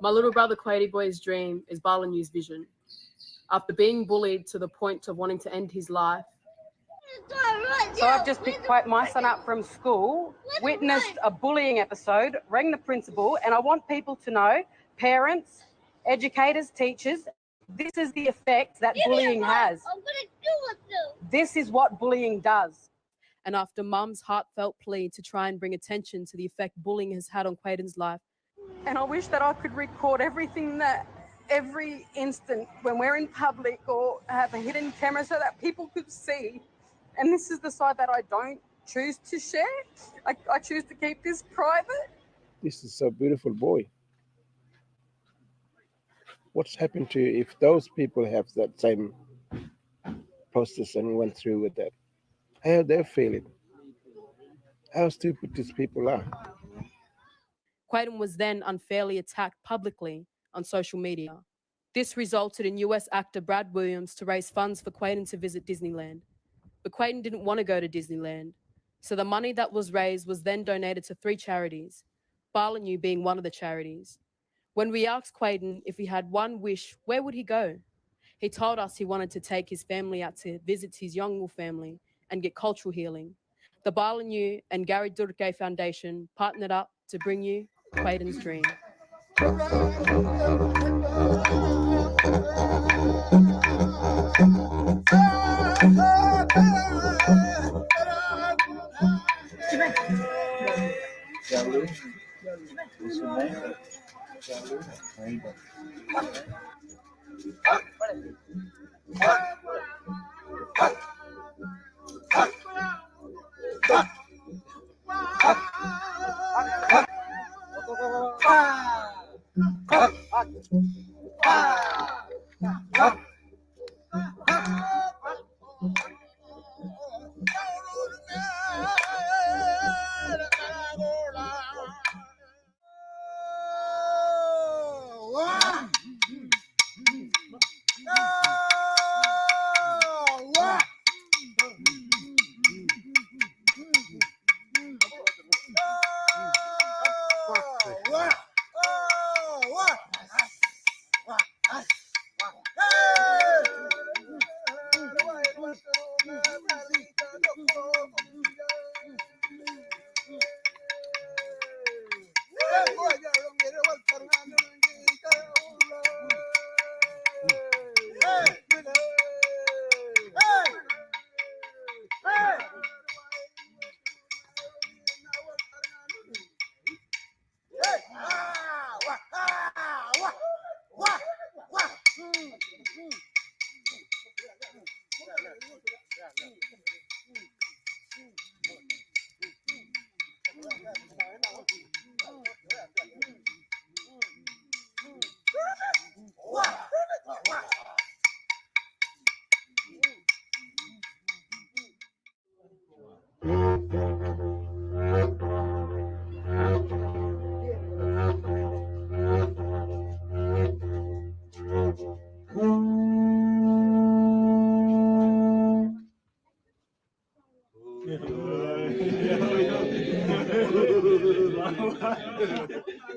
My little brother Quady Boy's dream is Balanu's vision. After being bullied to the point of wanting to end his life. So I've just picked my son up from school, witnessed a bullying episode, rang the principal, and I want people to know, parents, educators, teachers, this is the effect that bullying has. This is what bullying does. And after Mum's heartfelt plea to try and bring attention to the effect bullying has had on Clayton's life. And I wish that I could record every instant when we're in public or have a hidden camera so that people could see. And this is the side that I don't choose to share. I choose to keep this private. This is a beautiful boy. What's happened to you if those people have that same process and went through with that? How they feel it? How stupid these people are. Clayton was then unfairly attacked publicly on social media. This resulted in US actor Brad Williams to raise funds for Clayton to visit Disneyland. But Clayton didn't want to go to Disneyland. So the money that was raised was then donated to 3 charities, Balanu being one of the charities. When we asked Clayton if he had one wish, where would he go? He told us he wanted to take his family out to visit his Yolngu family and get cultural healing. The Balanu and Gary Durke Foundation partnered up to bring you Clayton's dream.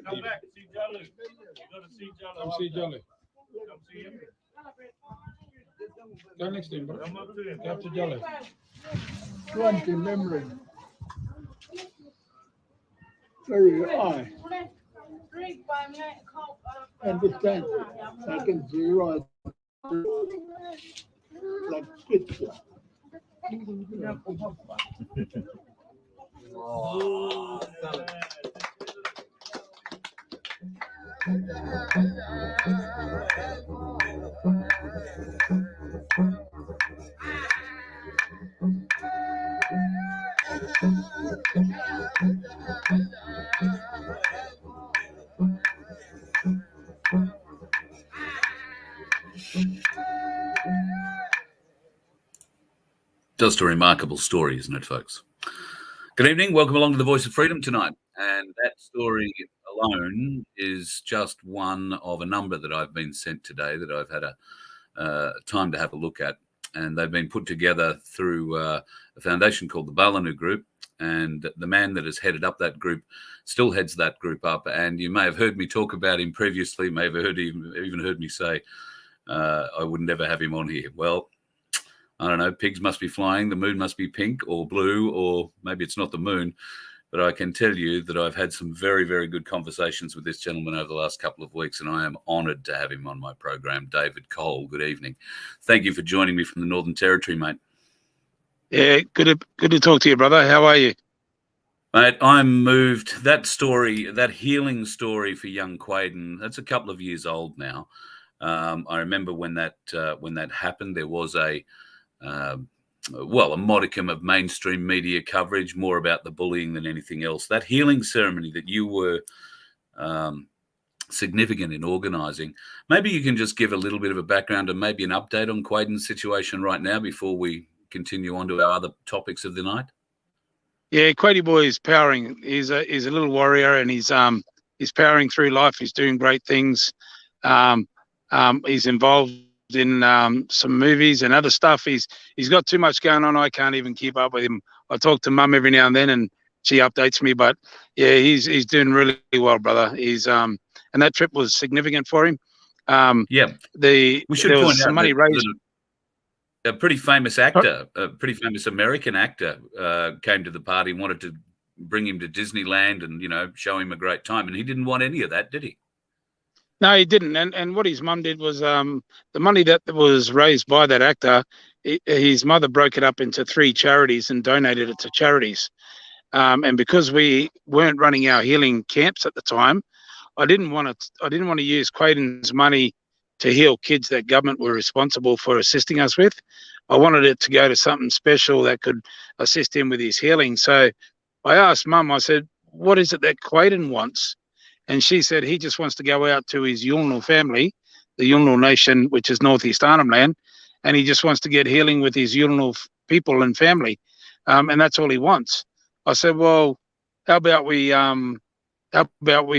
Come back, see Jolly. Go to see Jolly. Come see Jolly. Come see him. Go next to him, bro. Come up to him. Go up to Jolly. 20 memory. Very high. Understand? I can see right like picture. Just a remarkable story, isn't it, folks? Good evening. Welcome along to the Voice of Freedom tonight. And that story alone is just one of a number that I've been sent today that I've had a time to have a look at. And they've been put together through a foundation called the Balanu Group. and the man that has headed up that group still heads that group up. And you may have heard me talk about him previously, may have even heard me say I would never have him on here. Well, I don't know, pigs must be flying, the moon must be pink or blue, or maybe it's not the moon. But I can tell you that I've had some very, very good conversations with this gentleman over the last couple of weeks, and I am honoured to have him on my program. David Cole, good evening. Thank you for joining me from the Northern Territory, mate. Yeah, good to talk to you, brother. How are you? Mate, I'm moved. That story, that healing story for young Clayton, that's a couple of years old now. I remember when that happened, there was a modicum of mainstream media coverage, more about the bullying than anything else. That healing ceremony that you were significant in organising, maybe you can just give a little bit of a background and maybe an update on Clayton's situation right now before we continue on to our other topics of the night. Yeah, Quady boy is powering. He's a little warrior, and he's powering through life. He's doing great things. He's involved in some movies and other stuff. He's got too much going on. I can't even keep up with him. I talk to Mum every now and then, and she updates me. But yeah, he's doing really well, brother. He's and that trip was significant for him. We should point out money raised. A pretty famous actor, a pretty famous American actor, came to the party and wanted to bring him to Disneyland and show him a great time, and he didn't want any of that, did he? No, he didn't. And what his mum did was the money that was raised by that actor, his mother broke it up into 3 charities and donated it to charities. And because we weren't running our healing camps at the time, I didn't want to use Clayton's money to heal kids that government were responsible for assisting us with. I wanted it to go to something special that could assist him with his healing. So I asked Mum, I said, what is it that Clayton wants? And she said he just wants to go out to his Yulnal family, the Yulnal Nation, which is Northeast Arnhem Land, and he just wants to get healing with his Yulnal people and family, and that's all he wants. I said, well, how about we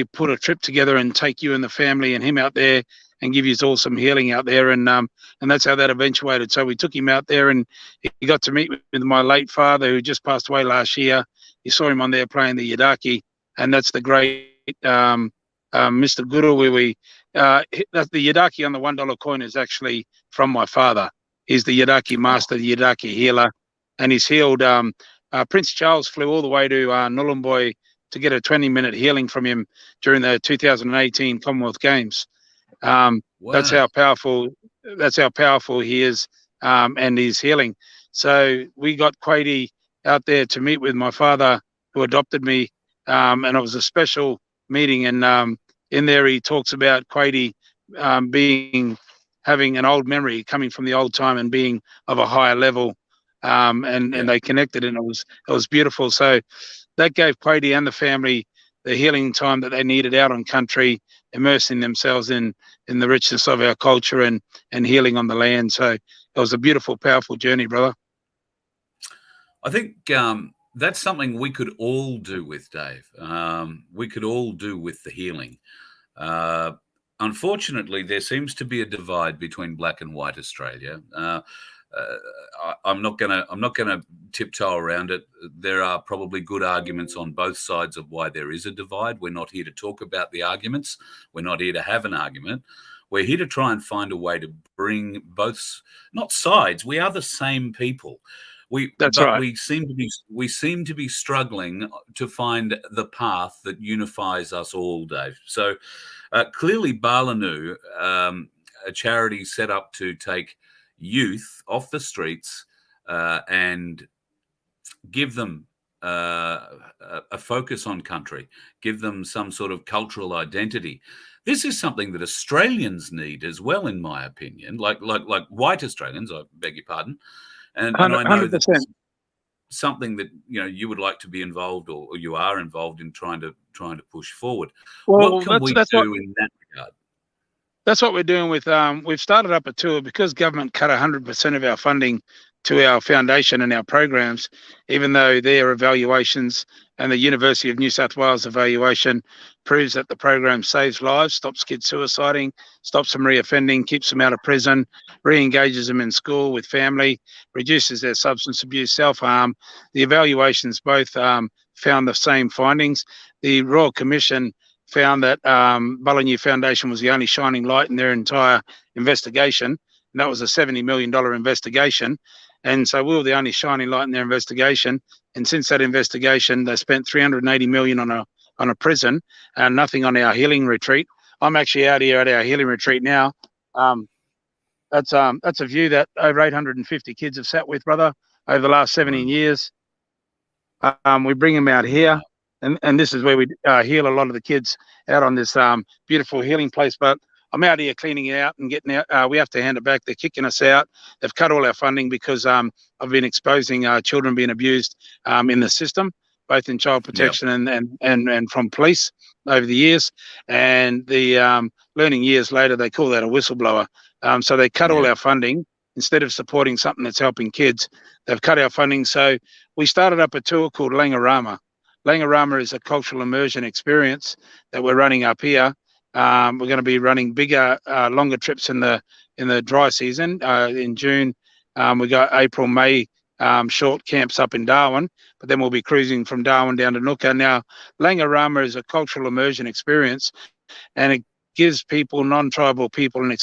put a trip together and take you and the family and him out there and give you all some healing out there, and that's how that eventuated. So we took him out there, and he got to meet with my late father, who just passed away last year. You saw him on there playing the yidaki, and that's the great Mr. Guru, where that's the yidaki on the $1 coin is actually from my father. He's the yidaki master, the yidaki healer, and he's healed. Prince Charles flew all the way to Nhulunbuy to get a 20-minute healing from him during the 2018 Commonwealth Games. Wow. That's how powerful he is, and he's healing. So we got Quady out there to meet with my father, who adopted me, and it was a special meeting. And in there, he talks about Quady having an old memory, coming from the old time and being of a higher level, and they connected, and it was beautiful. So that gave Quady and the family the healing time that they needed out on country, immersing themselves in the richness of our culture and healing on the land. So it was a beautiful, powerful journey, brother. I think that's something we could all do with, Dave. We could all do with the healing. Unfortunately, there seems to be a divide between black and white Australia. I'm not gonna tiptoe around it. There are probably good arguments on both sides of why there is a divide. We're not here to talk about the arguments. We're not here to have an argument. We're here to try and find a way to bring both, not sides. We are the same people. That's right. We seem to be struggling to find the path that unifies us all, Dave. So clearly, Balanu, a charity set up to take youth off the streets and give them a focus on country, give them some sort of cultural identity. This is something that Australians need as well, in my opinion, like white Australians, I beg your pardon. And I know that that's something that you would like to be involved, or you are involved in trying to push forward. Well, what can we do in that regard? That's what we're doing with. We've started up a tour because government cut 100% of our funding to our foundation and our programs, even though their evaluations and the University of New South Wales evaluation proves that the program saves lives, stops kids suiciding, stops them reoffending, keeps them out of prison, re-engages them in school with family, reduces their substance abuse, self-harm. The evaluations both found the same findings. The Royal Commission found that Balanu Foundation was the only shining light in their entire investigation, and that was a $70 million investigation. And so we were the only shining light in their investigation. And since that investigation, they spent $380 million on a prison and nothing on our healing retreat. I'm actually out here at our healing retreat now. That's a view that over 850 kids have sat with, brother, over the last 17 years. We bring them out here, and this is where we heal a lot of the kids out on this beautiful healing place. But I'm out here cleaning it out and getting out. We have to hand it back. They're kicking us out. They've cut all our funding because I've been exposing children being abused in the system, both in child protection and from police over the years. And the learning years later, they call that a whistleblower. So they cut all our funding. Instead of supporting something that's helping kids, they've cut our funding. So we started up a tour called Langarama. Langarama is a cultural immersion experience that we're running up here. We're going to be running bigger, longer trips in the dry season. In June, we got April, May short camps up in Darwin, but then we'll be cruising from Darwin down to Nooka. Now, Langarama is a cultural immersion experience, and it gives people, non-tribal people, an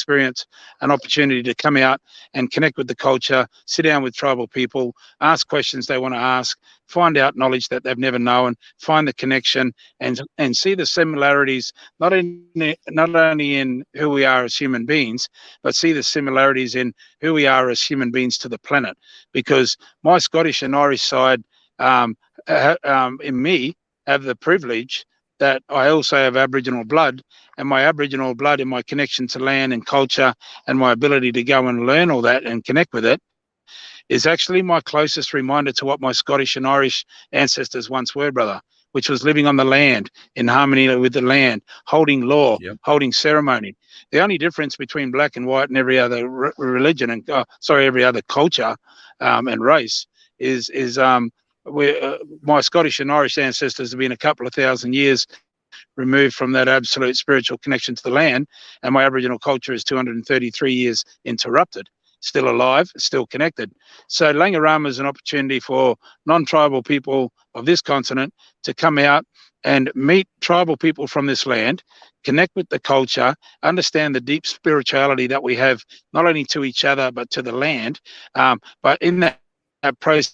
opportunity to come out and connect with the culture, sit down with tribal people, ask questions they want to ask, find out knowledge that they've never known, find the connection, and see the similarities, not only in who we are as human beings, but see the similarities in who we are as human beings to the planet. Because my Scottish and Irish side in me have the privilege that I also have Aboriginal blood, and my Aboriginal blood and my connection to land and culture and my ability to go and learn all that and connect with it is actually my closest reminder to what my Scottish and Irish ancestors once were, brother, which was living on the land, in harmony with the land, holding law, holding ceremony. The only difference between black and white and every other religion and every other culture and race is my Scottish and Irish ancestors have been a couple of thousand years removed from that absolute spiritual connection to the land, and my Aboriginal culture is 233 years interrupted, still alive, still connected. So Langarama is an opportunity for non-tribal people of this continent to come out and meet tribal people from this land, connect with the culture, understand the deep spirituality that we have, not only to each other, but to the land. But in that process,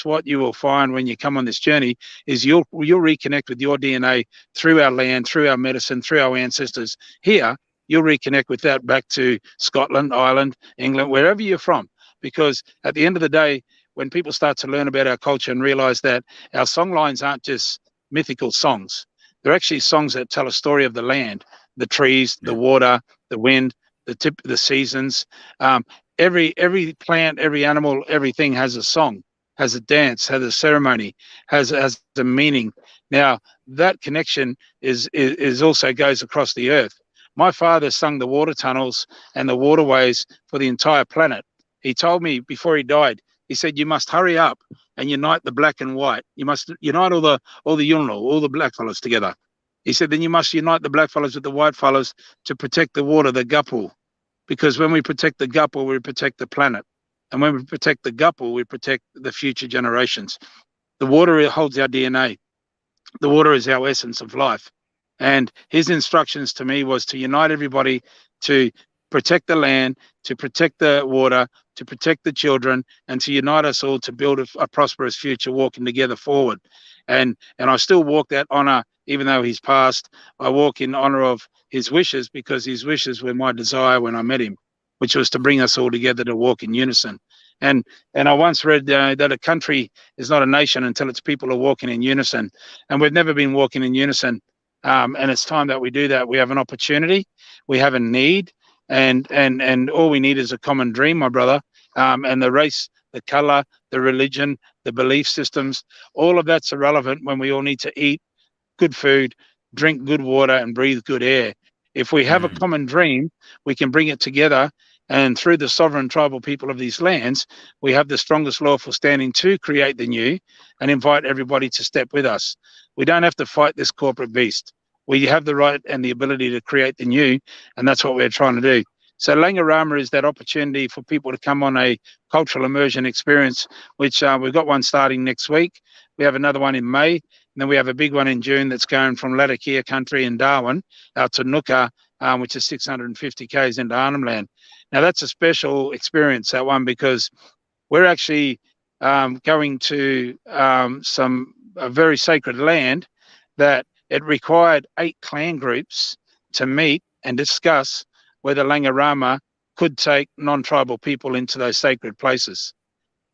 what you will find when you come on this journey is you'll reconnect with your DNA through our land, through our medicine, through our ancestors. Here, you'll reconnect with that back to Scotland, Ireland, England, wherever you're from. Because at the end of the day, when people start to learn about our culture and realize that our song lines aren't just mythical songs, they're actually songs that tell a story of the land, the trees, the water, the wind, the seasons. Every plant, every animal, everything has a song, has a dance, has a ceremony, has a meaning. Now, that connection is also goes across the earth. My father sung the water tunnels and the waterways for the entire planet. He told me before he died, he said, you must hurry up and unite the black and white. You must unite all the Yolngu, all the black fellas together. He said, then you must unite the black fellas with the white fellas to protect the water, the gupul. Because when we protect the gupul, we protect the planet. And when we protect the gupul, we protect the future generations. The water holds our DNA. The water is our essence of life. And his instructions to me was to unite everybody to protect the land, to protect the water, to protect the children, and to unite us all to build a prosperous future, walking together forward. And I still walk that honor, even though he's passed. I walk in honor of his wishes, because his wishes were my desire when I met him, which was to bring us all together to walk in unison. And I once read that a country is not a nation until its people are walking in unison. And we've never been walking in unison. And it's time that we do that. We have an opportunity, we have a need, and all we need is a common dream, my brother. And the race, the color, the religion, the belief systems, all of that's irrelevant when we all need to eat good food, drink good water, and breathe good air. If we have a common dream, we can bring it together And through the sovereign tribal people of these lands, we have the strongest lawful standing to create the new and invite everybody to step with us. We don't have to fight this corporate beast. We have the right and the ability to create the new, and that's what we're trying to do. So Langarama is that opportunity for people to come on a cultural immersion experience, which we've got one starting next week. We have another one in May, and then we have a big one in June that's going from Latakia country in Darwin out to Nooka, which is 650 k's into Arnhem Land. Now that's a special experience, that one, because we're actually going to a very sacred land that it required 8 clan groups to meet and discuss whether Langarama could take non-tribal people into those sacred places.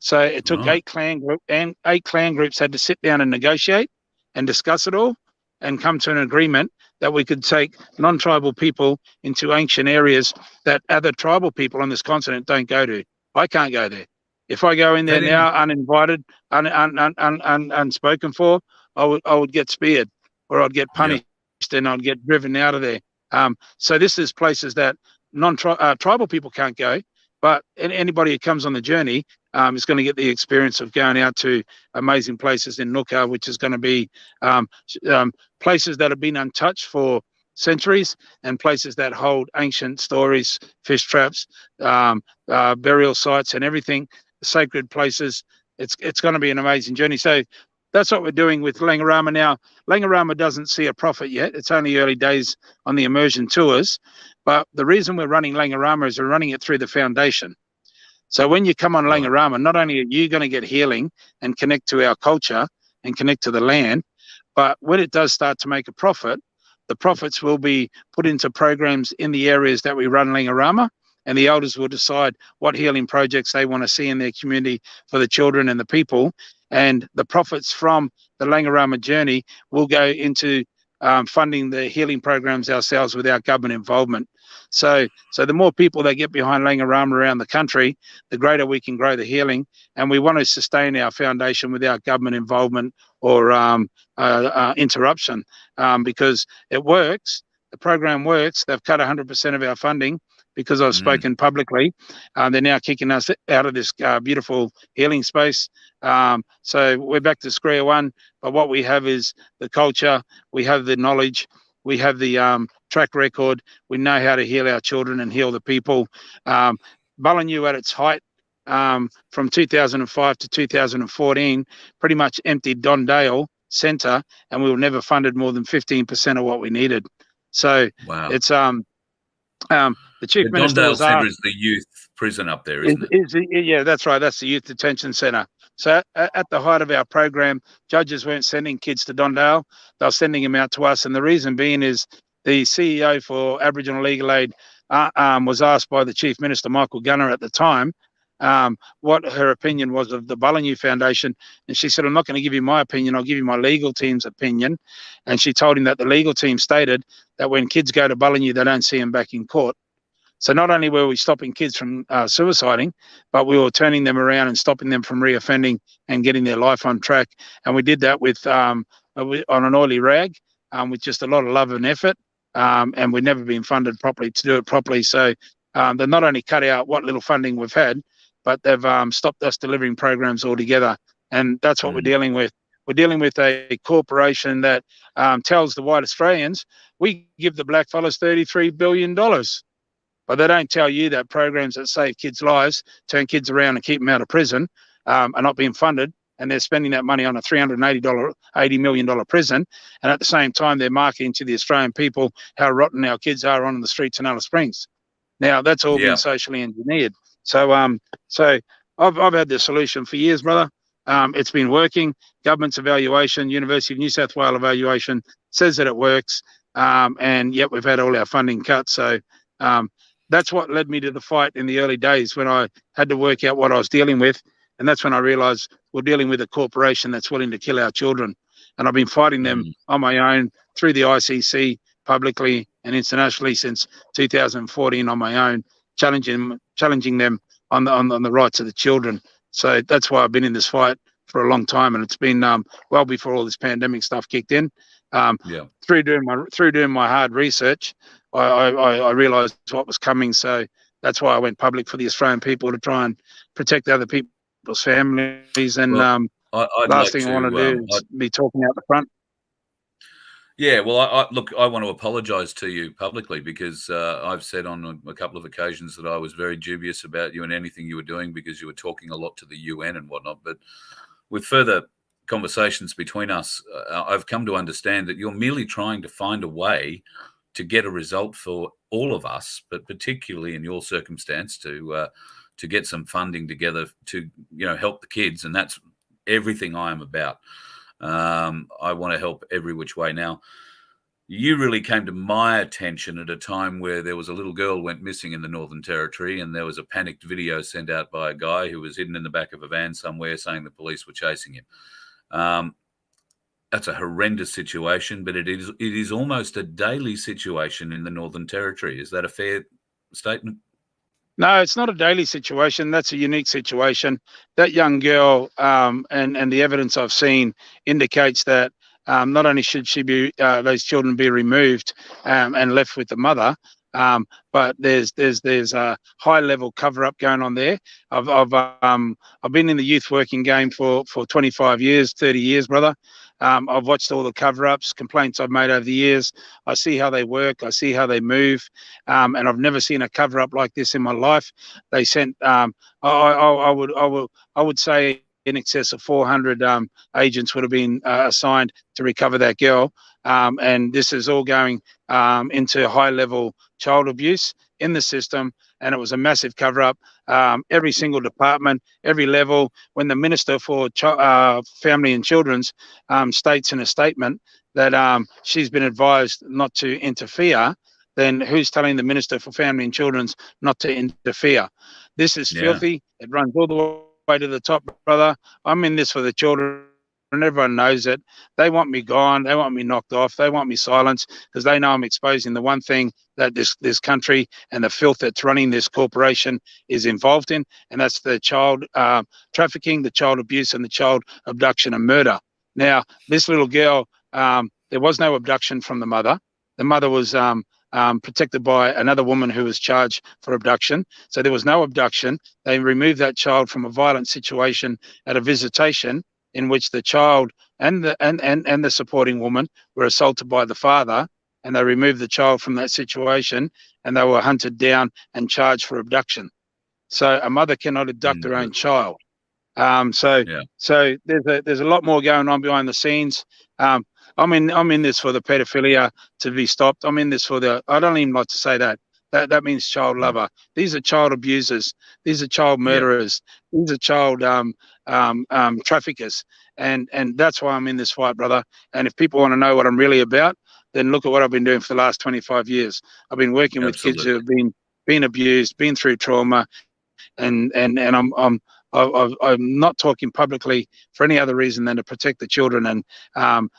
So it took 8 clan groups had to sit down and negotiate and discuss it all and come to an agreement that we could take non-tribal people into ancient areas that other tribal people on this continent don't go to. I can't go there. If I go in there now uninvited, unspoken for, I would get speared, or I'd get punished, and I'd get driven out of there. So this is places that tribal people can't go, but anybody who comes on the journey is going to get the experience of going out to amazing places in Nooka, which is going to be places that have been untouched for centuries, and places that hold ancient stories, fish traps, burial sites, and everything, sacred places. It's going to be an amazing journey. So that's what we're doing with Langarama now. Langarama doesn't see a profit yet. It's only early days on the immersion tours. But the reason we're running Langarama is we're running it through the foundation. So when you come on Langarama, not only are you going to get healing and connect to our culture and connect to the land, but when it does start to make a profit, the profits will be put into programs in the areas that we run Langarama, and the elders will decide what healing projects they want to see in their community for the children and the people. And the profits from the Langarama journey will go into funding the healing programs ourselves without government involvement. So the more people that get behind Langarama around the country, the greater we can grow the healing. And we want to sustain our foundation without government involvement or interruption, because it works. The program works. They've cut 100% of our funding because I've spoken publicly. They're now kicking us out of this beautiful healing space. So we're back to square one. But what we have is the culture. We have the knowledge. We have the track record. We know how to heal our children and heal the people. Balanu at its height from 2005 to 2014 pretty much emptied Don Dale Centre, and we were never funded more than 15% of what we needed. So it's the chief minister Don Dale Centre is the youth prison up there, isn't it? Yeah, that's right. That's the youth detention centre. So at the height of our program, judges weren't sending kids to Don Dale. They were sending them out to us. And the reason being is the CEO for Aboriginal Legal Aid was asked by the Chief Minister, Michael Gunner, at the time, what her opinion was of the Balanu Foundation. And she said, I'm not going to give you my opinion. I'll give you my legal team's opinion. And she told him that the legal team stated that when kids go to Balanu, they don't see them back in court. So not only were we stopping kids from suiciding, but we were turning them around and stopping them from reoffending and getting their life on track. And we did that with on an oily rag, with just a lot of love and effort. And we've never been funded properly to do it properly. So they've not only cut out what little funding we've had, but they've stopped us delivering programs altogether. And that's what we're dealing with. We're dealing with a corporation that tells the white Australians, we give the blackfellas $33 billion. But they don't tell you that programs that save kids' lives, turn kids around and keep them out of prison, are not being funded, and they're spending that money on a $80 million prison. And at the same time, they're marketing to the Australian people how rotten our kids are on the streets in Alice Springs. Now, that's all been socially engineered. So I've had the solution for years, brother. It's been working. Government's evaluation, University of New South Wales evaluation says that it works. And yet we've had all our funding cut. So that's what led me to the fight in the early days when I had to work out what I was dealing with. And that's when I realized we're dealing with a corporation that's willing to kill our children. And I've been fighting them on my own through the ICC, publicly and internationally, since 2014 on my own, challenging them on the rights of the children. So that's why I've been in this fight for a long time. And it's been well before all this pandemic stuff kicked in. Through doing my hard research, I realized what was coming. So that's why I went public for the Australian people, to try and protect other people's families. And Well, I'd last like thing to, I want to do is be talking out the front. Yeah, well, look, I want to apologise to you publicly, because I've said on a couple of occasions that I was very dubious about you and anything you were doing, because you were talking a lot to the UN and whatnot. But with further conversations between us, I've come to understand that you're merely trying to find a way to get a result for all of us, but particularly in your circumstance, to get some funding together to help the kids, and that's everything I am about. I want to help every which way. Now, you really came to my attention at a time where there was a little girl went missing in the Northern Territory, and there was a panicked video sent out by a guy who was hidden in the back of a van somewhere, saying the police were chasing him. That's a horrendous situation, but it is almost a daily situation in the Northern Territory. Is that a fair statement? No, it's not a daily situation. That's a unique situation. That young girl, and the evidence I've seen indicates that not only should those children be removed and left with the mother, but there's a high level cover up going on there. I've been in the youth working game for 25 years, 30 years, brother. I've watched all the cover-ups, complaints I've made over the years. I see how they work. I see how they move, and I've never seen a cover-up like this in my life. They sent, I would say, in excess of 400 agents would have been assigned to recover that girl, and this is all going into high-level child abuse in the system, and it was a massive cover-up. Every single department, every level. When the Minister for Family and Children's states in a statement that she's been advised not to interfere, then who's telling the Minister for Family and Children's not to interfere? This is filthy. It runs all the way to the top, brother. I'm in this for the children. And everyone knows it. They want me gone. They want me knocked off. They want me silenced, because they know I'm exposing the one thing that this country and the filth that's running this corporation is involved in, and that's the child trafficking, the child abuse, and the child abduction and murder. Now, this little girl, there was no abduction from the mother. The mother was protected by another woman who was charged for abduction. So there was no abduction. They removed that child from a violent situation at a visitation, in which the child and the supporting woman were assaulted by the father, and they removed the child from that situation, and they were hunted down and charged for abduction. So a mother cannot abduct her own child. So there's a lot more going on behind the scenes. I'm in this for the pedophilia to be stopped. I'm in this for I don't even like to say that. That means child lover. These are child abusers. These are child murderers. These are child traffickers. And that's why I'm in this fight, brother. And if people want to know what I'm really about, then look at what I've been doing for the last 25 years. I've been working with kids who have been abused, been through trauma, and I'm not talking publicly for any other reason than to protect the children. And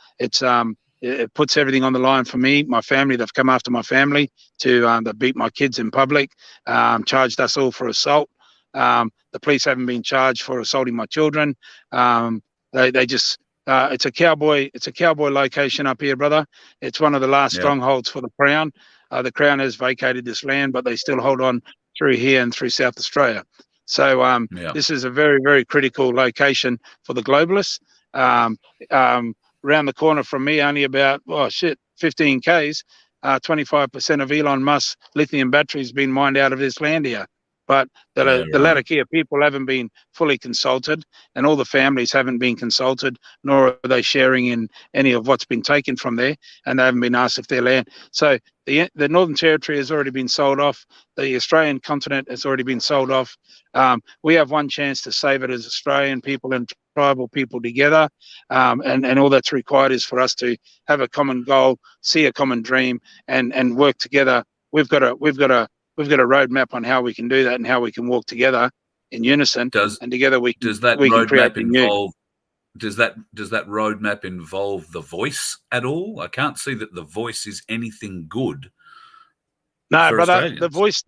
it puts everything on the line for me, my family. They've come after my family they beat my kids in public, charged us all for assault. The police haven't been charged for assaulting my children. They just it's a cowboy location up here, brother. It's one of the last strongholds for the Crown. The Crown has vacated this land, but they still hold on through here and through South Australia. So this is a very, very critical location for the globalists. Around the corner from me, only about 15 k's, 25% of Elon Musk's lithium batteries been mined out of this land here. But the Latakia people haven't been fully consulted, and all the families haven't been consulted, nor are they sharing in any of what's been taken from there, and they haven't been asked if their land. So the Northern Territory has already been sold off. The Australian continent has already been sold off. We have one chance to save it as Australian people and tribal people together, and all that's required is for us to have a common goal, see a common dream, and work together. We've got a roadmap on how we can do that and how we can walk together in unison. And together we can create the new. Does that roadmap involve the voice at all? I can't see that the voice is anything good. No, brother, the voice.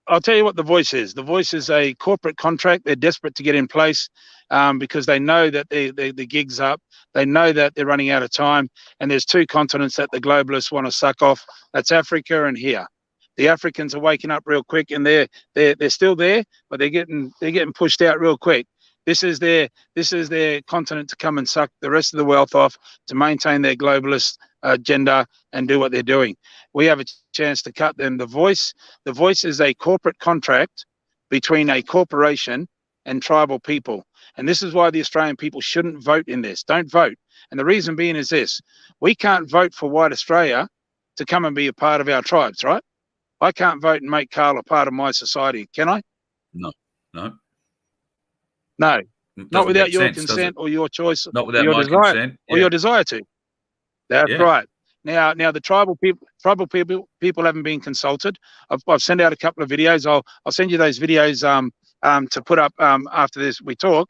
I'll tell you what the voice is. The voice is a corporate contract. They're desperate to get in place because they know that the gig's up. They know that they're running out of time. And there's two continents that the globalists want to suck off. That's Africa and here. The Africans are waking up real quick, and they're still there, but they're getting pushed out real quick. This is their continent to come and suck the rest of the wealth off to maintain their globalist agenda and do what they're doing. We have a chance to cut them. The voice is a corporate contract between a corporation and tribal people. And this is why the Australian people shouldn't vote in this. Don't vote. And the reason being is this: we can't vote for white Australia to come and be a part of our tribes, right? I can't vote and make Carl a part of my society, can I? No. Not without your consent or your choice, not without your my desire, consent, or your desire to. That's right. Now the tribal people haven't been consulted. I've sent out a couple of videos. I'll send you those videos to put up after this we talk.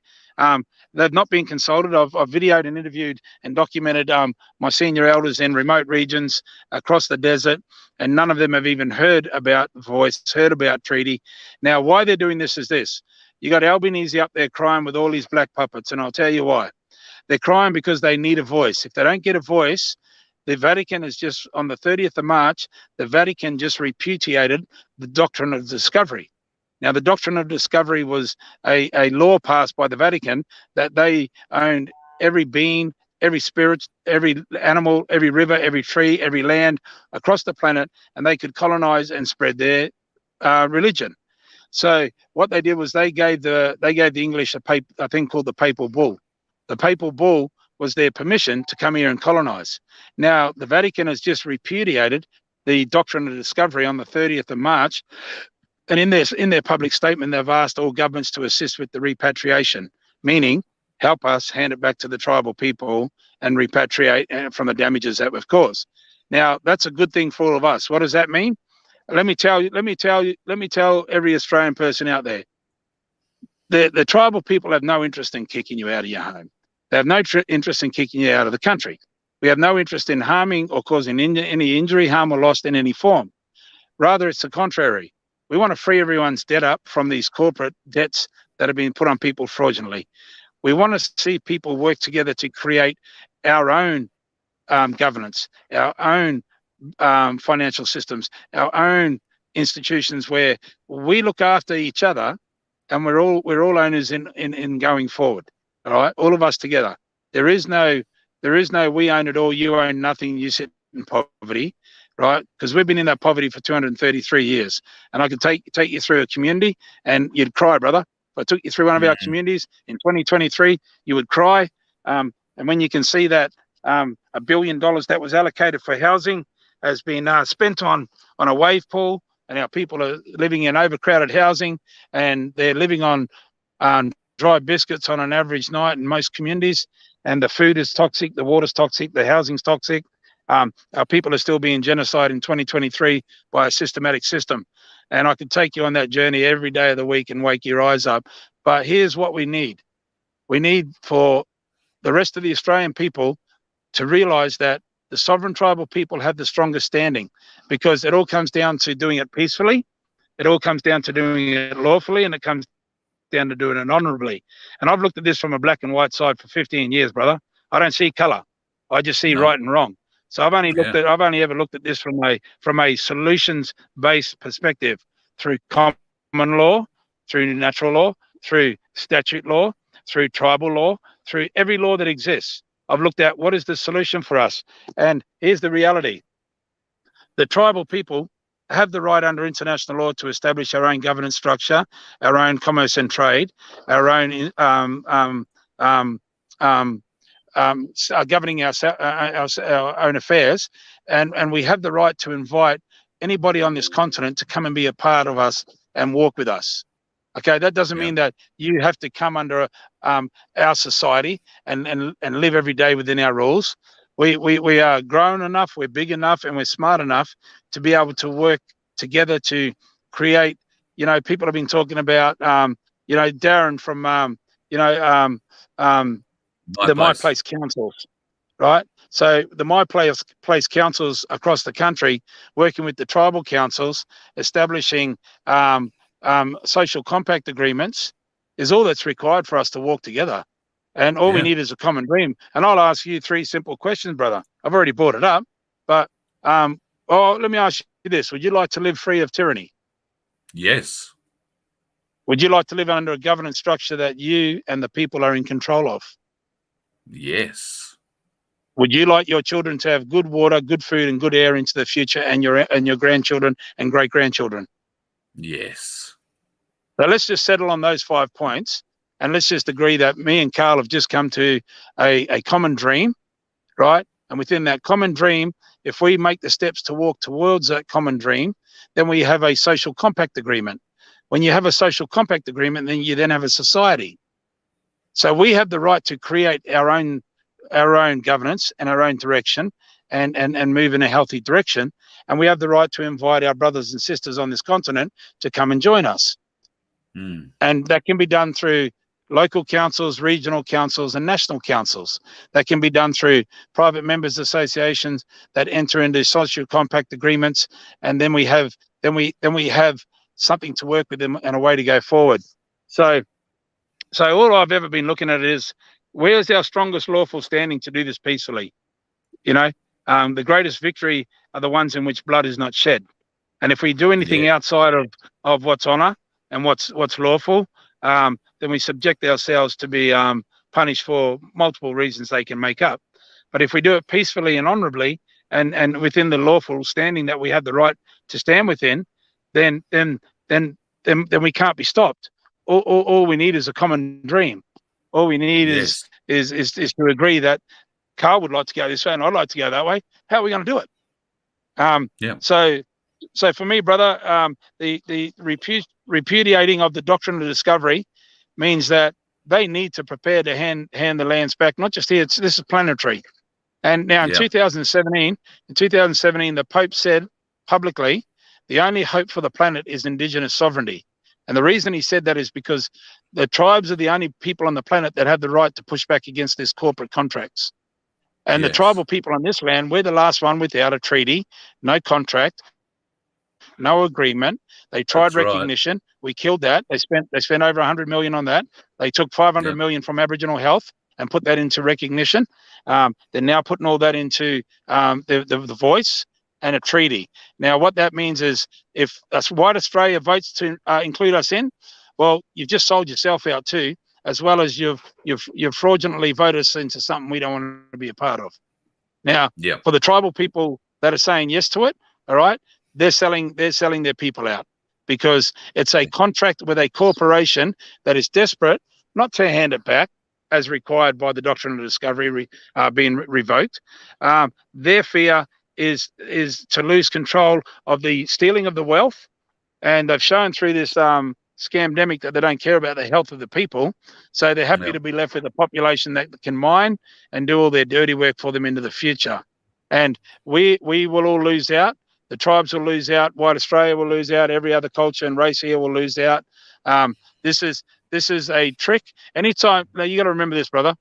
They've not been consulted. I've videoed and interviewed and documented my senior elders in remote regions across the desert, and none of them have even heard about voice, heard about treaty. Now, why they're doing this is this: you got Albanese up there crying with all these black puppets, and I'll tell you why. They're crying because they need a voice. If they don't get a voice, the Vatican is just, on the 30th of March, the Vatican just repudiated the doctrine of discovery. Now, the doctrine of discovery was a law passed by the Vatican that they owned every being, every spirit, every animal, every river, every tree, every land across the planet, and they could colonize and spread their religion. So what they did was they gave the English a thing called the Papal Bull. The Papal Bull was their permission to come here and colonize. Now, the Vatican has just repudiated the doctrine of discovery on the 30th of March. And in their public statement, they've asked all governments to assist with the repatriation, meaning help us hand it back to the tribal people and repatriate from the damages that we've caused. Now, that's a good thing for all of us. What does that mean? Let me tell every Australian person out there. The tribal people have no interest in kicking you out of your home. They have no interest in kicking you out of the country. We have no interest in harming or causing any injury, harm, or loss in any form. Rather, it's the contrary. We want to free everyone's debt up from these corporate debts that have been put on people fraudulently. We want to see people work together to create our own governance, our own financial systems, our own institutions where we look after each other, and we're all owners in going forward. All right, all of us together. There is no we own it all, you own nothing, you sit in poverty, right? Because we've been in that poverty for 233 years, and I could take you through a community, and you'd cry, brother. If I took you through one of our communities in 2023, you would cry. And when you can see that $1 billion that was allocated for housing has been spent on a wave pool, and our people are living in overcrowded housing, and they're living on dry biscuits on an average night in most communities, and the food is toxic, the water's toxic, the housing's toxic. Our people are still being genocide in 2023 by a systematic system. And I could take you on that journey every day of the week and wake your eyes up. But here's what we need. We need for the rest of the Australian people to realise that the sovereign tribal people have the strongest standing, because it all comes down to doing it peacefully, it all comes down to doing it lawfully, and it comes down to doing it honourably. And I've looked at this from a black and white side for 15 years, brother. I don't see colour. I just see right and wrong. So I've only ever looked at this from a solutions-based perspective, through common law, through natural law, through statute law, through tribal law, through every law that exists. I've looked at what is the solution for us. And here's the reality. The tribal people have the right under international law to establish our own governance structure, our own commerce and trade, our own governing our own affairs, and we have the right to invite anybody on this continent to come and be a part of us and walk with us. Okay, that doesn't mean that you have to come under our society and live every day within our rules. We are grown enough, we're big enough, and we're smart enough to be able to work together to create. People have been talking about, Darren from, the My Place councils, right? So the My Place councils across the country, working with the tribal councils, establishing social compact agreements, is all that's required for us to walk together. And all we need is a common dream. And I'll ask you 3 simple questions, brother. I've already brought it up, but let me ask this. Would you like to live free of tyranny? Yes. Would you like to live under a governance structure that you and the people are in control of? Yes. Would you like your children to have good water, good food, and good air into the future, and your grandchildren and great-grandchildren? Yes. So let's just settle on those 5 points, and let's just agree that me and Carl have just come to a common dream, right? And within that common dream, if we make the steps to walk towards that common dream, then we have a social compact agreement. When you have a social compact agreement, then you then have a society. So we have the right to create our own governance and our own direction and move in a healthy direction. And we have the right to invite our brothers and sisters on this continent to come and join us. Mm. And that can be done through local councils, regional councils, and national councils. That can be done through private members associations that enter into social compact agreements, and then we have something to work with them and a way to go forward. So all I've ever been looking at is, where's our strongest lawful standing to do this peacefully? You know, the greatest victory are the ones in which blood is not shed. And if we do anything outside of what's honour and what's lawful, then we subject ourselves to be punished for multiple reasons they can make up. But if we do it peacefully and honourably, and within the lawful standing that we have the right to stand within, then we can't be stopped. All we need is a common dream. All we need is to agree that Carl would like to go this way and I'd like to go that way. How are we going to do it? So for me, brother, the repudiating of the doctrine of discovery means that they need to prepare to hand the lands back. Not just here; this is planetary. And now in 2017, the Pope said publicly, the only hope for the planet is indigenous sovereignty. And the reason he said that is because the tribes are the only people on the planet that have the right to push back against these corporate contracts. And the tribal people on this land, we're the last one without a treaty, no contract, no agreement. They tried recognition. We killed that. They spent over 100 million on that. They took 500 million from Aboriginal health and put that into recognition. They're now putting all that into the voice and a treaty. Now, what that means is, if white Australia votes to include us in, well, you've just sold yourself out too, as well as you've fraudulently voted us into something we don't want to be a part of. Now, for the tribal people that are saying yes to it, all right, they're selling their people out, because it's a contract with a corporation that is desperate not to hand it back as required by the doctrine of discovery being revoked. Their fear is to lose control of the stealing of the wealth, and they've shown through this scamdemic that they don't care about the health of the people, so they're happy to be left with a population that can mine and do all their dirty work for them into the future. And we will all lose out. The tribes will lose out. White Australia will lose out. Every other culture and race here will lose out. This is a trick. Anytime, now you got to remember this, brother.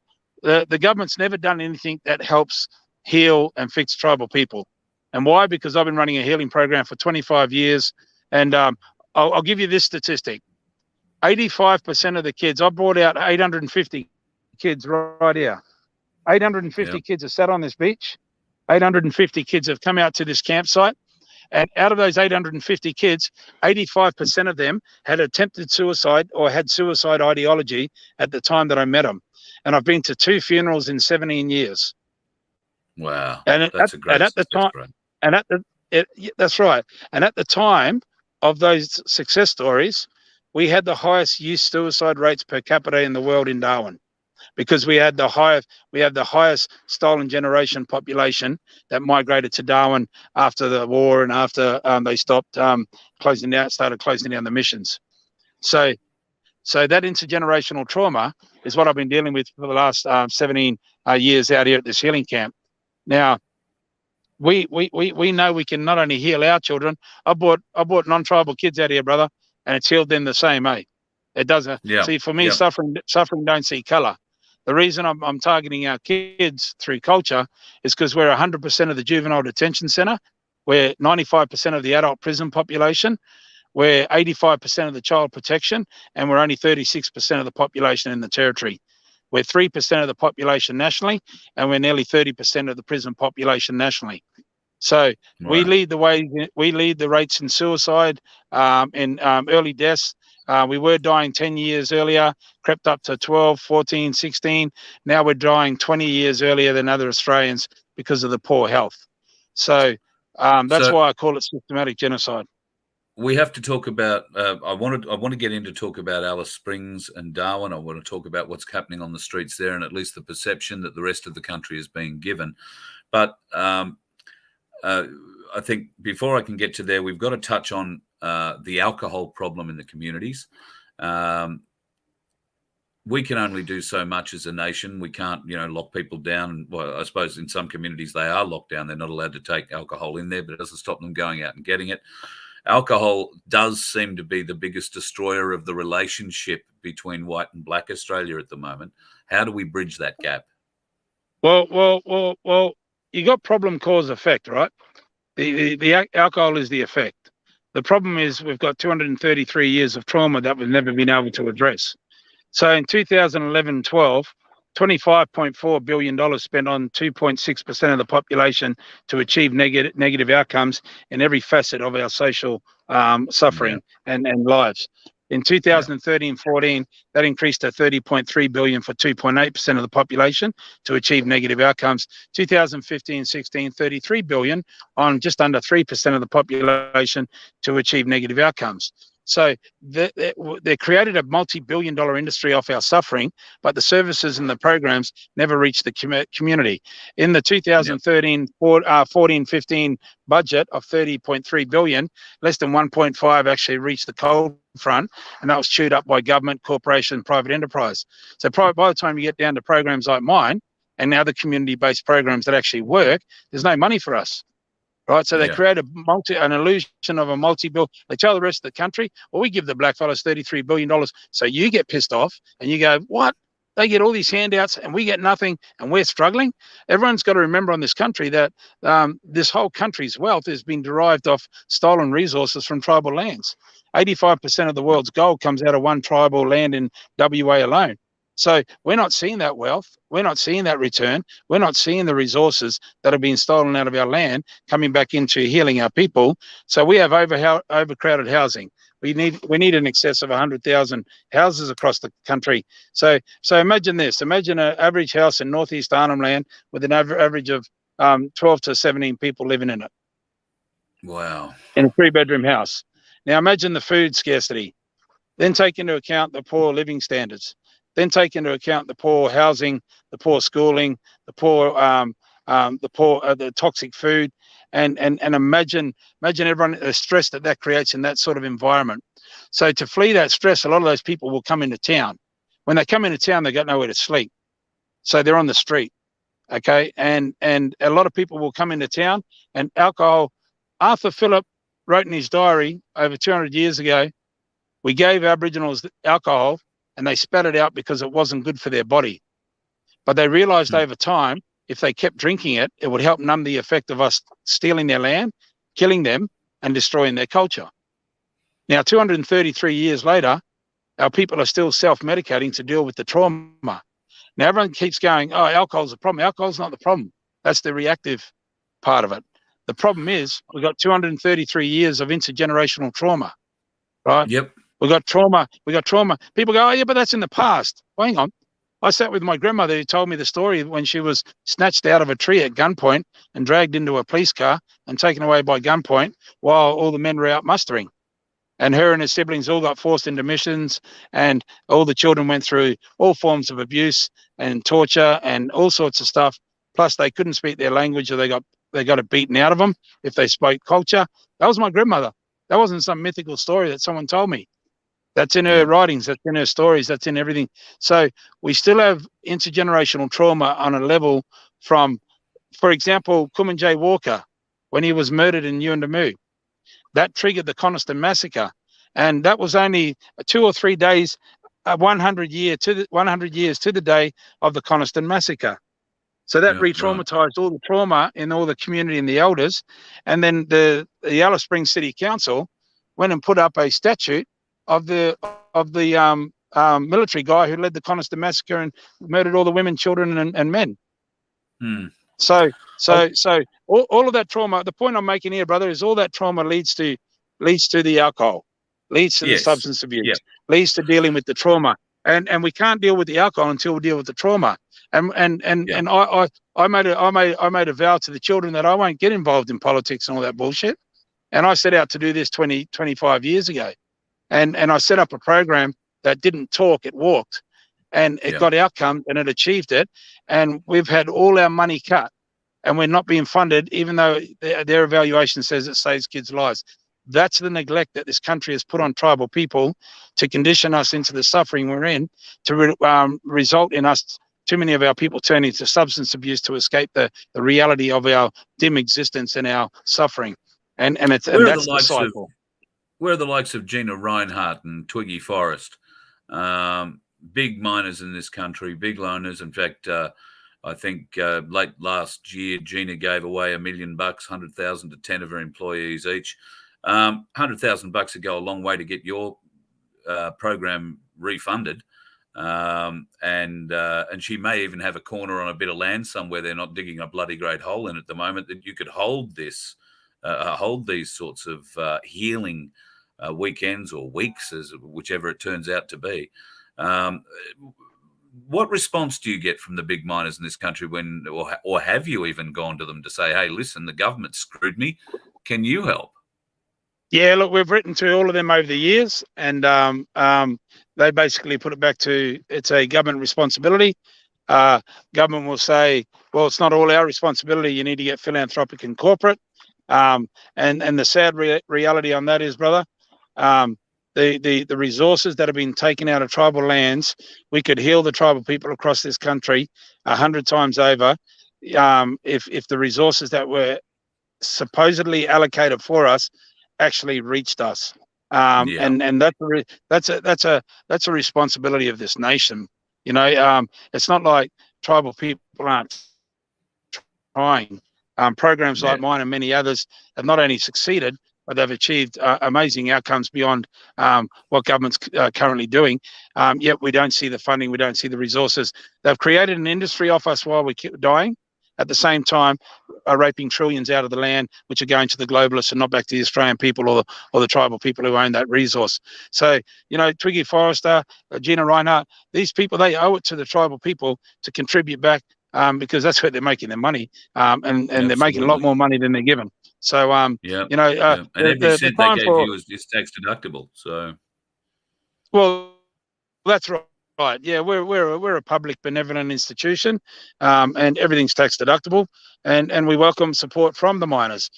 The government's never done anything that helps heal and fix tribal people. And why? Because I've been running a healing program for 25 years. And I'll give you this statistic. 85% of the kids, I brought out 850 kids right here. 850 kids have sat on this beach. 850 kids have come out to this campsite. And out of those 850 kids, 85% of them had attempted suicide or had suicide ideology at the time that I met them. And I've been to 2 funerals in 17 years. Wow. And that's a great that's right. And at the time of those success stories, we had the highest youth suicide rates per capita in the world in Darwin, because we had the highest stolen generation population that migrated to Darwin after the war and after they stopped started closing down the missions. So that intergenerational trauma is what I've been dealing with for the last 17 years out here at this healing camp. Now, we know we can not only heal our children. I brought non-tribal kids out here, brother, and it's healed them the same, eh? It doesn't. See, for me, suffering don't see color. The reason I'm targeting our kids through culture is because we're 100% of the juvenile detention centre. We're 95% of the adult prison population. We're 85% of the child protection, and we're only 36% of the population in the territory. We're 3% of the population nationally, and we're nearly 30% of the prison population nationally. So we Right. lead the way. We lead the rates in suicide, in early deaths. We were dying 10 years earlier, crept up to 12, 14, 16. Now we're dying 20 years earlier than other Australians because of the poor health. So that's So why I call it systematic genocide. we have to talk about. I want to get into talk about Alice Springs and Darwin. I want to talk about what's happening on the streets there, and at least the perception that the rest of the country is being given. But I think before I can get to there, we've got to touch on the alcohol problem in the communities. We can only do so much as a nation. We can't, lock people down. Well, I suppose in some communities they are locked down. They're not allowed to take alcohol in there, but it doesn't stop them going out and getting it. Alcohol does seem to be the biggest destroyer of the relationship between white and black Australia at the moment. How do we bridge that gap? Well. You got problem, cause, effect, right? The alcohol is the effect. The problem is we've got 233 years of trauma that we've never been able to address. So in 2011-12, $25.4 billion spent on 2.6% of the population to achieve negative outcomes in every facet of our social suffering and lives. In 2013-14, that increased to $30.3 billion for 2.8% of the population to achieve negative outcomes. 2015-16, $33 billion on just under 3% of the population to achieve negative outcomes. So they created a multi-billion-dollar industry off our suffering, but the services and the programs never reached the community. In the 2013-14-15 budget of $30.3 billion, less than 1.5 actually reached the cold front, and that was chewed up by government, corporation, private enterprise. So by the time you get down to programs like mine and now the community-based programs that actually work, there's no money for us. Right, so they create an illusion of a multi-bill. They tell the rest of the country, well, we give the blackfellas $33 billion. So you get pissed off and you go, what? They get all these handouts and we get nothing and we're struggling. Everyone's got to remember on this country that this whole country's wealth has been derived off stolen resources from tribal lands. 85% of the world's gold comes out of one tribal land in WA alone. So we're not seeing that wealth. We're not seeing that return. We're not seeing the resources that have been stolen out of our land coming back into healing our people. So we have overcrowded housing. We need in excess of 100,000 houses across the country. So imagine this. Imagine an average house in northeast Arnhem Land with an average of 12 to 17 people living in it. Wow. In a 3-bedroom house. Now imagine the food scarcity. Then take into account the poor living standards. Then take into account the poor housing, the poor schooling, the toxic food, and imagine everyone, the stress that creates in that sort of environment. So to flee that stress, a lot of those people will come into town. When they come into town, they got nowhere to sleep, so they're on the street. Okay, and a lot of people will come into town, and alcohol. Arthur Phillip wrote in his diary over 200 years ago, we gave Aboriginals alcohol and they spat it out because it wasn't good for their body. But they realized over time, if they kept drinking it, it would help numb the effect of us stealing their land, killing them, and destroying their culture. Now, 233 years later, our people are still self-medicating to deal with the trauma. Now, everyone keeps going, oh, alcohol's the problem. Alcohol's not the problem. That's the reactive part of it. The problem is we've got 233 years of intergenerational trauma, right? Yep. We got trauma. People go, oh, yeah, but that's in the past. Well, hang on. I sat with my grandmother who told me the story when she was snatched out of a tree at gunpoint and dragged into a police car and taken away by gunpoint while all the men were out mustering. And her and her siblings all got forced into missions, and all the children went through all forms of abuse and torture and all sorts of stuff. Plus, they couldn't speak their language, or they got it beaten out of them if they spoke culture. That was my grandmother. That wasn't some mythical story that someone told me. That's in her writings, that's in her stories, that's in everything. So we still have intergenerational trauma on a level from, for example, Kumanjay Walker, when he was murdered in Yuendamu. That triggered the Coniston massacre. And that was only 2 or 3 days, 100 years to the day of the Coniston massacre. So that re-traumatized all the trauma in all the community and the elders. And then the Alice Springs City Council went and put up a statute of the military guy who led the Coniston massacre and murdered all the women, children, and men. So all of that trauma. The point I'm making here, brother, is all that trauma leads to the alcohol, leads to the substance abuse, leads to dealing with the trauma, and we can't deal with the alcohol until we deal with the trauma. And I made a vow to the children that I won't get involved in politics and all that bullshit. And I set out to do this 25 years ago, and I set up a program that didn't talk, it walked, and it got outcomes and it achieved it. And we've had all our money cut, and we're not being funded, even though their evaluation says it saves kids' lives. That's the neglect that this country has put on tribal people to condition us into the suffering we're in, to result in us, too many of our people turning to substance abuse to escape the reality of our dim existence and our suffering. And that's the cycle. Where are the likes of Gina Reinhardt and Twiggy Forrest? Big miners in this country, big loaners. In fact, I think late last year, Gina gave away $1 million, 100,000 to 10 of her employees each. $100,000 would go a long way to get your program refunded. And she may even have a corner on a bit of land somewhere. They're not digging a bloody great hole in at the moment, that you could hold this, hold these sorts of healing weekends or weeks, as whichever it turns out to be. What response do you get from the big miners in this country when, or have you even gone to them to say, hey, listen, the government screwed me. Can you help? Yeah, look, we've written to all of them over the years, and they basically put it back to it's a government responsibility. Government will say, well, it's not all our responsibility. You need to get philanthropic and corporate. And the sad reality on that is, brother, the resources that have been taken out of tribal lands, we could heal the tribal people across this country 100 times over if the resources that were supposedly allocated for us actually reached us. And that's a responsibility of this nation. You know, it's not like tribal people aren't trying. Programs like mine and many others have not only succeeded, but they've achieved amazing outcomes beyond what government's currently doing. Yet we don't see the funding, we don't see the resources. They've created an industry off us while we keep dying. At the same time, are raping trillions out of the land, which are going to the globalists and not back to the Australian people or the tribal people who own that resource. So, you know, Twiggy Forrester, Gina Reinhardt, these people, they owe it to the tribal people to contribute back because that's where they're making their money, and they're making a lot more money than they're given. So, you know, and every cent they gave you is tax deductible. So, well, that's right. Right, yeah, we're a public benevolent institution, and everything's tax deductible, and we welcome support from the miners,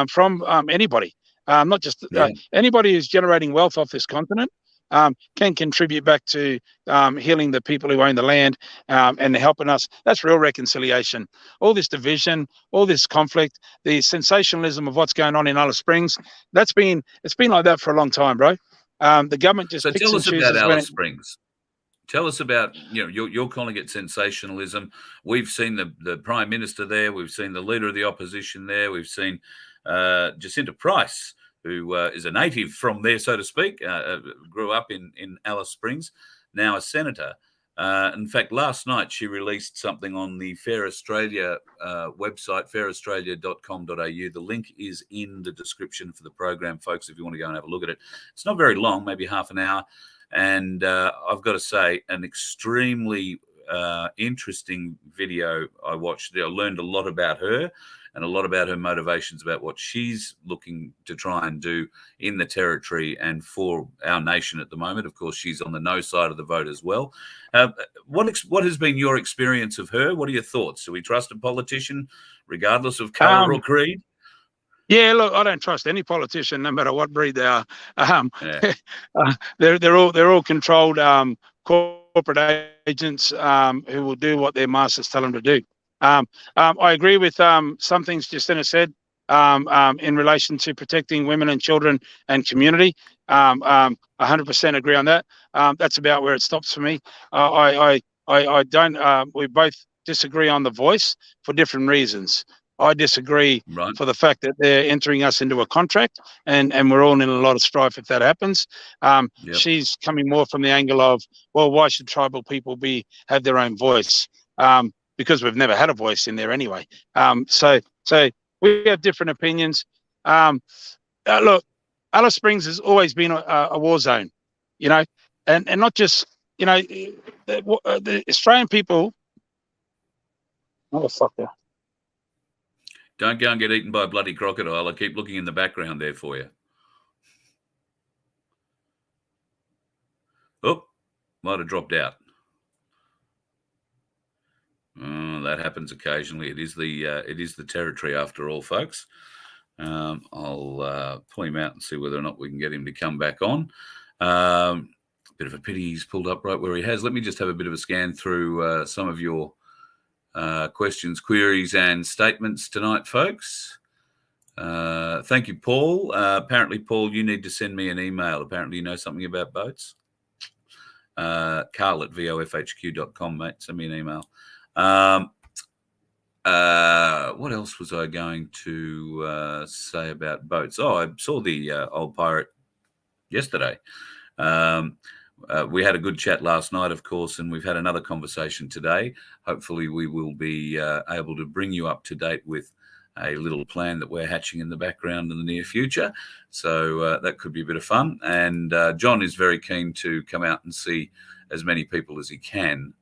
from anybody, not just anybody who's generating wealth off this continent, can contribute back to healing the people who own the land, and helping us. That's real reconciliation. All this division, all this conflict, the sensationalism of what's going on in Alice Springs, it's been like that for a long time, bro. The government just picks tell and us chooses about Alice Springs. Tell us about, you know, you're calling it sensationalism. We've seen the Prime Minister there. We've seen the Leader of the Opposition there. We've seen Jacinta Price, who is a native from there, so to speak, grew up in Alice Springs, now a senator. In fact, last night she released something on the Fair Australia website, fairaustralia.com.au. The link is in the description for the program, folks, if you want to go and have a look at it. It's not very long, maybe half an hour. And I've got to say, an extremely interesting video I watched. I learned a lot about her and a lot about her motivations, about what she's looking to try and do in the territory and for our nation at the moment. Of course, she's on the no side of the vote as well. What has been your experience of her? What are your thoughts? Do we trust a politician regardless of colour or creed? Yeah, look, I don't trust any politician, no matter what breed they are. They're all controlled corporate agents who will do what their masters tell them to do. I agree with some things Jacinta said in relation to protecting women and children and community. 100% agree on that. That's about where it stops for me. I don't. We both disagree on the voice for different reasons. I disagree for the fact that they're entering us into a contract, and we're all in a lot of strife if that happens. She's coming more from the angle of, well, why should tribal people have their own voice? because we've never had a voice in there anyway. So we have different opinions. Look, Alice Springs has always been a war zone, you know, and not just, you know, the Australian people. Motherfucker. Don't go and get eaten by a bloody crocodile. I keep looking in the background there for you. Oh, might have dropped out. That happens occasionally. It is the territory after all, folks. I'll pull him out and see whether or not we can get him to come back on. Bit of a pity he's pulled up right where he has. Let me just have a bit of a scan through some of your questions, queries, and statements tonight, folks. Thank you, Paul. Apparently, Paul, you need to send me an email. Apparently, you know something about boats. Carl at vofhq.com, mate. Send me an email. What else was I going to say about boats? Oh, I saw the old pirate yesterday. We had a good chat last night, of course, and we've had another conversation today. Hopefully we will be able to bring you up to date with a little plan that we're hatching in the background in the near future. So that could be a bit of fun. And John is very keen to come out and see as many people as he can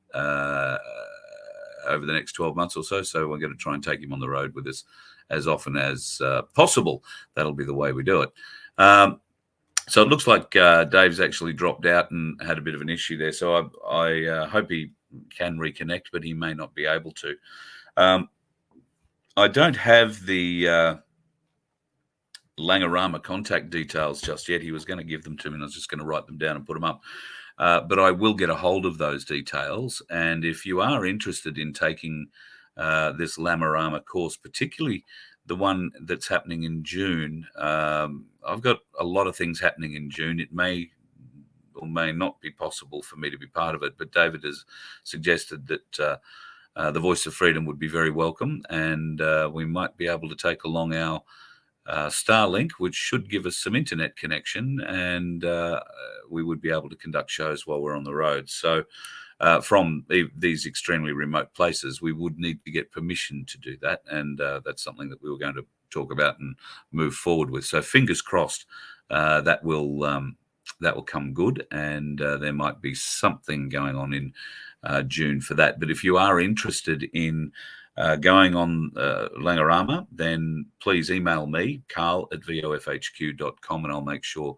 over the next 12 months or so. So we're going to try and take him on the road with us as often as possible. That'll be the way we do it. So it looks like Dave's actually dropped out and had a bit of an issue there. So I hope he can reconnect, but he may not be able to. I don't have the Langarama contact details just yet. He was going to give them to me, and I was just going to write them down and put them up. But I will get a hold of those details. And if you are interested in taking this Langarama course, particularly the one that's happening in June, I've got a lot of things happening in June. It may or may not be possible for me to be part of it, but David has suggested that the Voice of Freedom would be very welcome, and we might be able to take along our Starlink, which should give us some internet connection, and we would be able to conduct shows while we're on the road. So from these extremely remote places, we would need to get permission to do that, and that's something that we were going to talk about and move forward with. So fingers crossed that will come good, and there might be something going on in June for that. But if you are interested in going on Langarama, then please email me, Carl at vofhq.com, and I'll make sure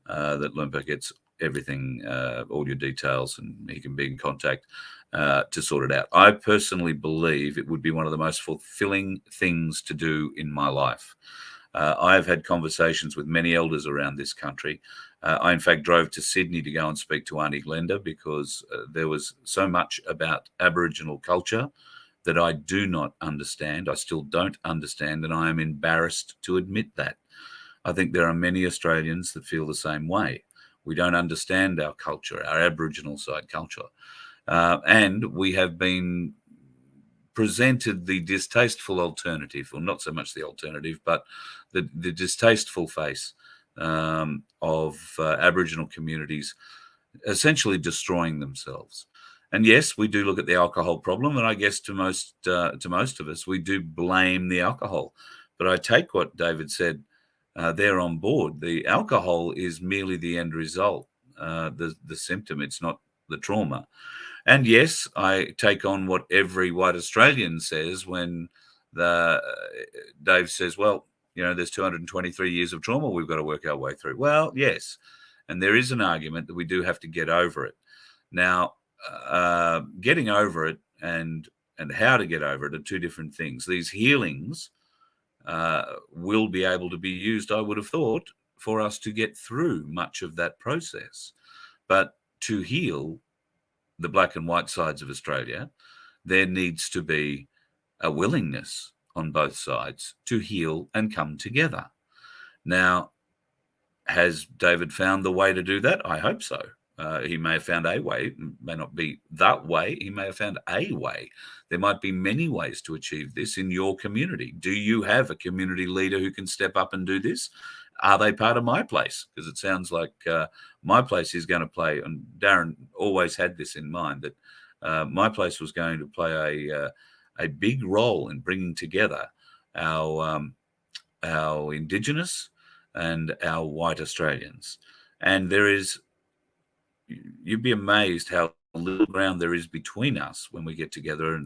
that Lumpa gets everything, all your details, and he can be in contact to sort it out. I personally believe it would be one of the most fulfilling things to do in my life. I have had conversations with many elders around this country. I, in fact, drove to Sydney to go and speak to Auntie Glenda because there was so much about Aboriginal culture that I do not understand. I still don't understand, and I am embarrassed to admit that. I think there are many Australians that feel the same way. We don't understand our culture, our Aboriginal side culture. And we have been presented the distasteful alternative, or not so much the alternative, but the distasteful face of Aboriginal communities essentially destroying themselves. And yes, we do look at the alcohol problem, and I guess to most of us, we do blame the alcohol. But I take what David said there on board. The alcohol is merely the end result, the symptom. It's not the trauma. And yes, I take on what every white Australian says when Dave says, well, you know, there's 223 years of trauma we've got to work our way through. Well, yes. And there is an argument that we do have to get over it. Now, getting over it and how to get over it are two different things. These healings will be able to be used, I would have thought, for us to get through much of that process. But to heal the black and white sides of Australia, there needs to be a willingness on both sides to heal and come together. Now, has David found the way to do that? I hope so. He may have found a way. It may not be that way. He may have found a way. There might be many ways to achieve this in your community. Do you have a community leader who can step up and do this? Are they part of My Place? Because it sounds like My Place is going to play, and Darren always had this in mind, that my place was going to play a big role in bringing together our indigenous and our white Australians. And you'd be amazed how little ground there is between us when we get together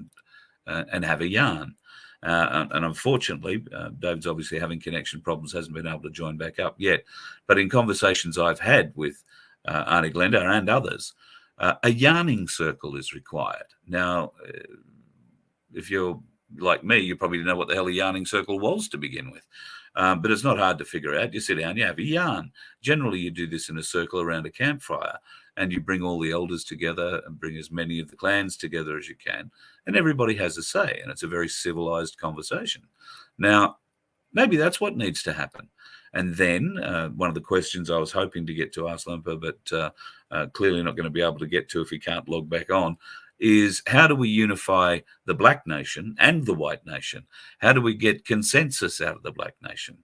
and have a yarn. And unfortunately, David's obviously having connection problems, hasn't been able to join back up yet. But in conversations I've had with Auntie Glenda and others, a yarning circle is required. Now, if you're like me, you probably didn't know what the hell a yarning circle was to begin with. But it's not hard to figure out. You sit down, you have a yarn. Generally, you do this in a circle around a campfire, and you bring all the elders together and bring as many of the clans together as you can, and everybody has a say, and it's a very civilized conversation. Now, maybe that's what needs to happen. And then one of the questions I was hoping to get to ask Limper, but clearly not going to be able to get to if he can't log back on, is how do we unify the Black nation and the white nation? How do we get consensus out of the Black nation?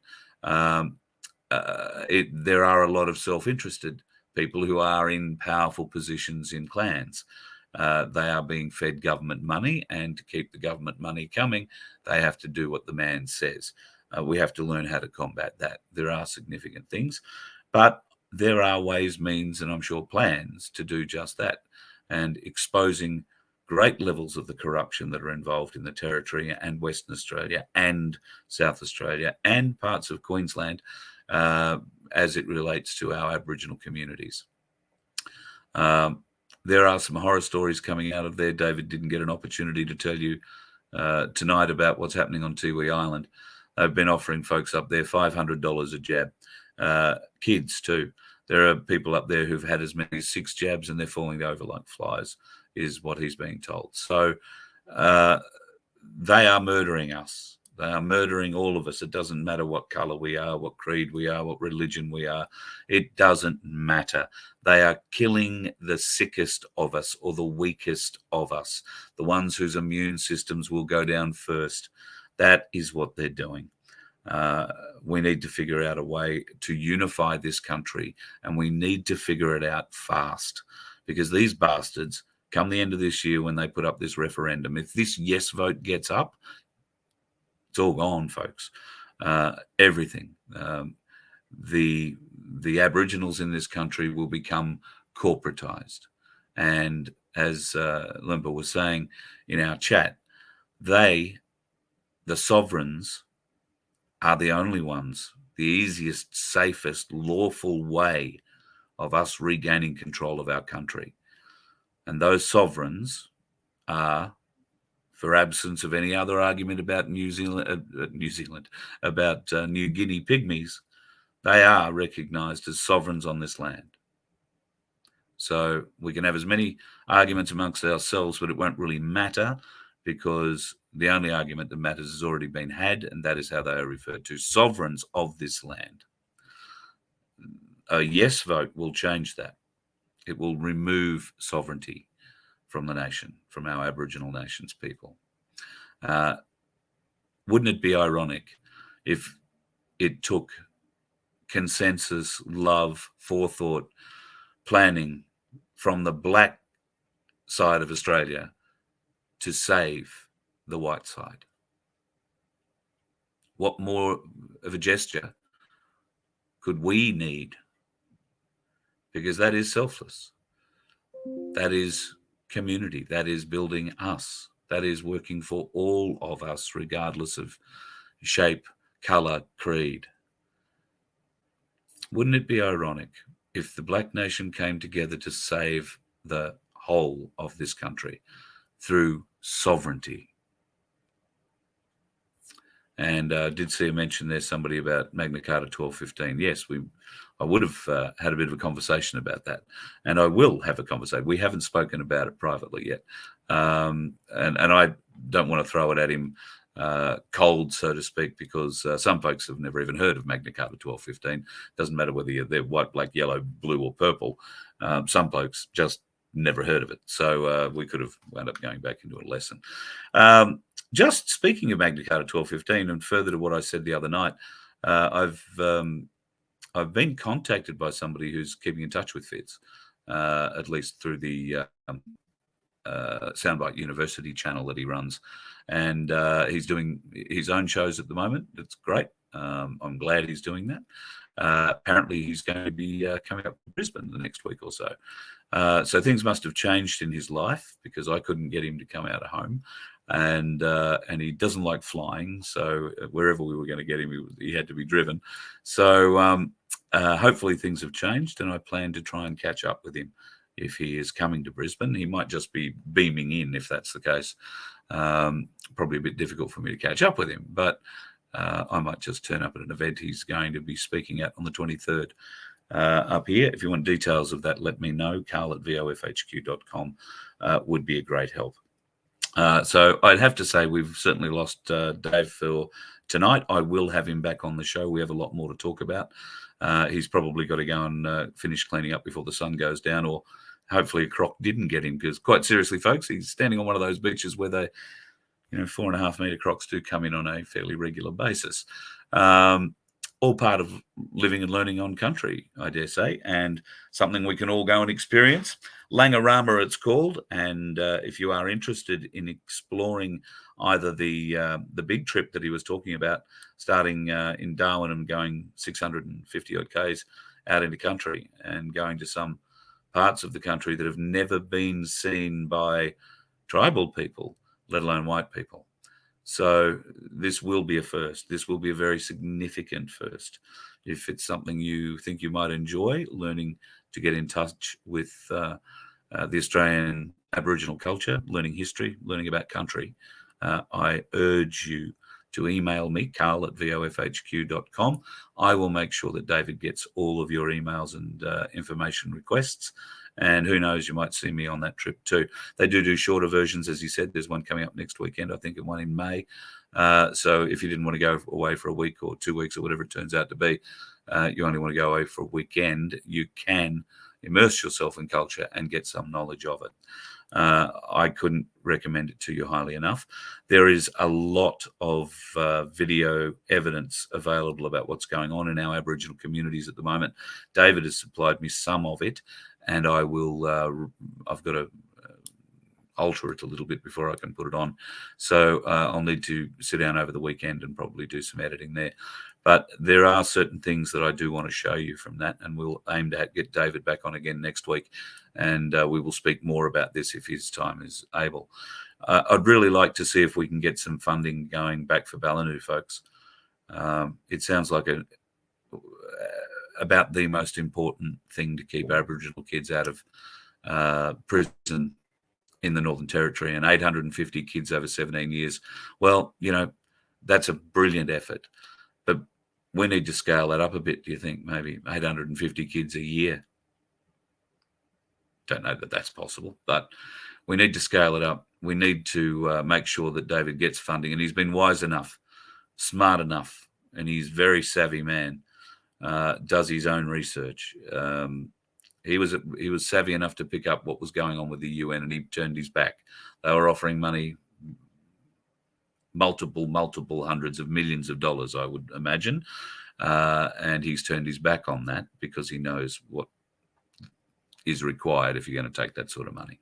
There are a lot of self-interested people who are in powerful positions in clans. They are being fed government money, and to keep the government money coming, they have to do what the man says. We have to learn how to combat that. There are significant things, but there are ways, means, and I'm sure plans to do just that. And exposing great levels of the corruption that are involved in the Territory and Western Australia and South Australia and parts of Queensland as it relates to our Aboriginal communities. There are some horror stories coming out of there. David didn't get an opportunity to tell you tonight about what's happening on Tiwi Island. They've been offering folks up there $500 a jab. Kids too. There are people up there who've had as many as 6 jabs and they're falling over like flies, is what he's being told. So they are murdering us. They are murdering all of us. It doesn't matter what colour we are, what creed we are, what religion we are. It doesn't matter. They are killing the sickest of us or the weakest of us, the ones whose immune systems will go down first. That is what they're doing. We need to figure out a way to unify this country, and we need to figure it out fast, because these bastards, come the end of this year when they put up this referendum, if this yes vote gets up, it's all gone, folks. Everything. The Aboriginals in this country will become corporatized. And as Limper was saying in our chat, the sovereigns, are the only ones, the easiest, safest, lawful way of us regaining control of our country. And those sovereigns are, for absence of any other argument about New Zealand, about New Guinea pygmies, they are recognised as sovereigns on this land. So we can have as many arguments amongst ourselves, but it won't really matter, because the only argument that matters has already been had, and that is how they are referred to, sovereigns of this land. A yes vote will change that. It will remove sovereignty from the nation, from our Aboriginal nations people. Wouldn't it be ironic if it took consensus, love, forethought, planning from the Black side of Australia to save the white side? What more of a gesture could we need? Because that is selfless. That is community. That is building us. That is working for all of us, regardless of shape, colour, creed. Wouldn't it be ironic if the Black nation came together to save the whole of this country through sovereignty? And I did see a mention there, somebody about Magna Carta 1215. Yes, I would have had a bit of a conversation about that, and I will have a conversation. We haven't spoken about it privately yet, and I don't want to throw it at him cold, so to speak, because some folks have never even heard of Magna Carta 1215. Doesn't matter whether they're white, black, yellow, blue, or purple. Some folks just never heard of it, so we could have wound up going back into a lesson. Just speaking of Magna Carta 1215, and further to what I said the other night, I've been contacted by somebody who's keeping in touch with Fitz, at least through the soundbite university channel that he runs, and he's doing his own shows at the moment. It's great. I'm glad he's doing that. Apparently he's going to be coming up to Brisbane the next week or so. So things must have changed in his life, because I couldn't get him to come out of home, and he doesn't like flying. So wherever we were going to get him, he had to be driven. So hopefully things have changed, and I plan to try and catch up with him if he is coming to Brisbane. He might just be beaming in if that's the case. Probably a bit difficult for me to catch up with him, but I might just turn up at an event he's going to be speaking at on the 23rd up here. If you want details of that, let me know. carl@vofhq.com would be a great help. So I'd have to say we've certainly lost Dave for tonight. I will have him back on the show. We have a lot more to talk about. He's probably got to go and finish cleaning up before the sun goes down, or hopefully a croc didn't get him, because quite seriously, folks, he's standing on one of those beaches where they, 4.5 metre crocs do come in on a fairly regular basis. All part of living and learning on country, I dare say, and something we can all go and experience. Langarama, it's called, and if you are interested in exploring either the big trip that he was talking about, starting in Darwin and going 650 odd k's out into country, and going to some parts of the country that have never been seen by tribal people, let alone white people. So this will be a first. This will be a very significant first. If it's something you think you might enjoy, learning to get in touch with the Australian Aboriginal culture, learning history, learning about country, I urge you to email me, carl@vofhq.com. I will make sure that David gets all of your emails and information requests. And who knows, you might see me on that trip too. They do shorter versions, as you said. There's one coming up next weekend, I think, and one in May. So if you didn't want to go away for a week or 2 weeks or whatever it turns out to be, you only want to go away for a weekend, you can immerse yourself in culture and get some knowledge of it. I couldn't recommend it to you highly enough. There is a lot of video evidence available about what's going on in our Aboriginal communities at the moment. David has supplied me some of it, and I will, I've got to alter it a little bit before I can put it on. So I'll need to sit down over the weekend and probably do some editing there. But there are certain things that I do want to show you from that, and we'll aim to get David back on again next week, and we will speak more about this if his time is able. I'd really like to see if we can get some funding going back for Balanu, folks. It sounds like about the most important thing to keep Aboriginal kids out of prison in the Northern Territory, and 850 kids over 17 years. Well, that's a brilliant effort, but we need to scale that up a bit. Do you think maybe 850 kids a year? Don't know that that's possible, but we need to scale it up. We need to make sure that David gets funding, and he's been wise enough, smart enough, and he's a very savvy man. Does his own research. He was savvy enough to pick up what was going on with the UN, and he turned his back. They were offering money, multiple hundreds of millions of dollars, I would imagine, and he's turned his back on that because he knows what is required if you're going to take that sort of money.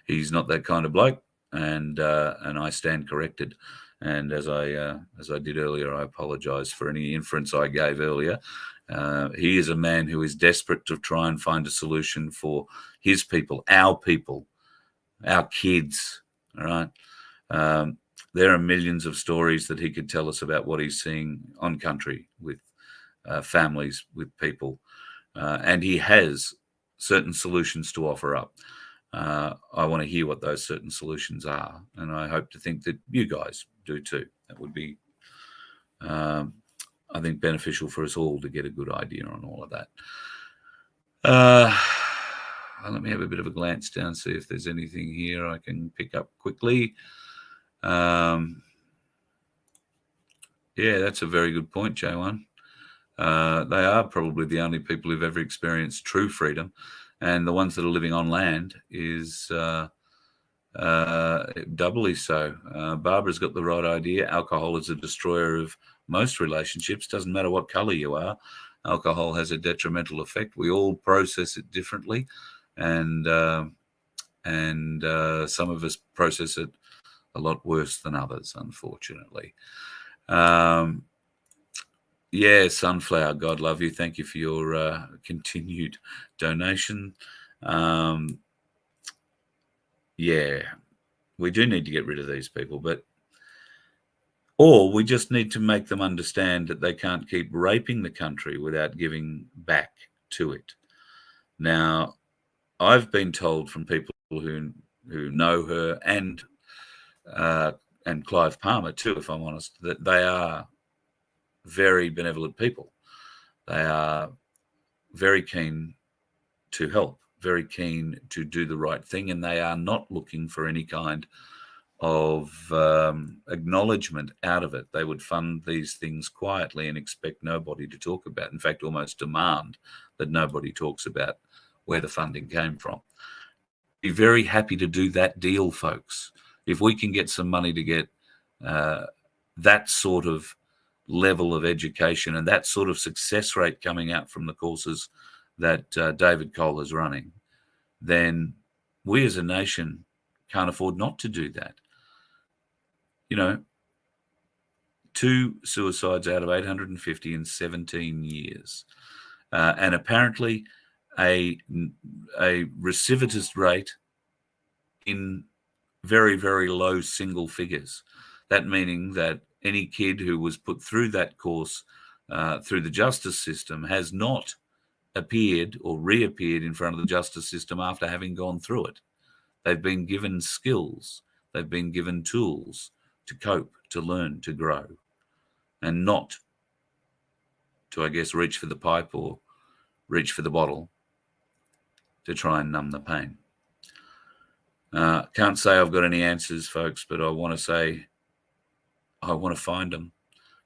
He's not that kind of bloke, and I stand corrected. And as I did earlier, I apologise for any inference I gave earlier. He is a man who is desperate to try and find a solution for his people, our kids. All right. There are millions of stories that he could tell us about what he's seeing on country with families, with people, and he has certain solutions to offer up. I want to hear what those certain solutions are, and I hope to think that you guys do too. That would be, I think, beneficial for us all to get a good idea on all of that. Let me have a bit of a glance down, see if there's anything here I can pick up quickly. Yeah, that's a very good point, J1. They are probably the only people who've ever experienced true freedom, and the ones that are living on land is doubly so. Barbara's got the right idea. Alcohol is a destroyer of most relationships. Doesn't matter what color you are. Alcohol has a detrimental effect. We all process it differently, and and some of us process it a lot worse than others, unfortunately. Yeah, Sunflower, God love you. Thank you for your continued donation. Yeah, we do need to get rid of these people, or we just need to make them understand that they can't keep raping the country without giving back to it. Now, I've been told from people who know her and Clive Palmer too, if I'm honest, that they are very benevolent people. They are very keen to help, very keen to do the right thing, and they are not looking for any kind of acknowledgement out of it. They would fund these things quietly and expect nobody to talk about. In fact, almost demand that nobody talks about where the funding came from. Be very happy to do that deal, folks. If we can get some money to get that sort of level of education and that sort of success rate coming out from the courses that David Cole is running, then we as a nation can't afford not to do that. You know, 2 suicides out of 850 in 17 years. And apparently a recidivist rate in very, very low single figures. That meaning that any kid who was put through that course through the justice system has not appeared or reappeared in front of the justice system after having gone through it. They've been given skills. They've been given tools to cope, to learn, to grow, and not to, I guess, reach for the pipe or reach for the bottle to try and numb the pain. Can't say I've got any answers, folks, but I want to say I want to find them.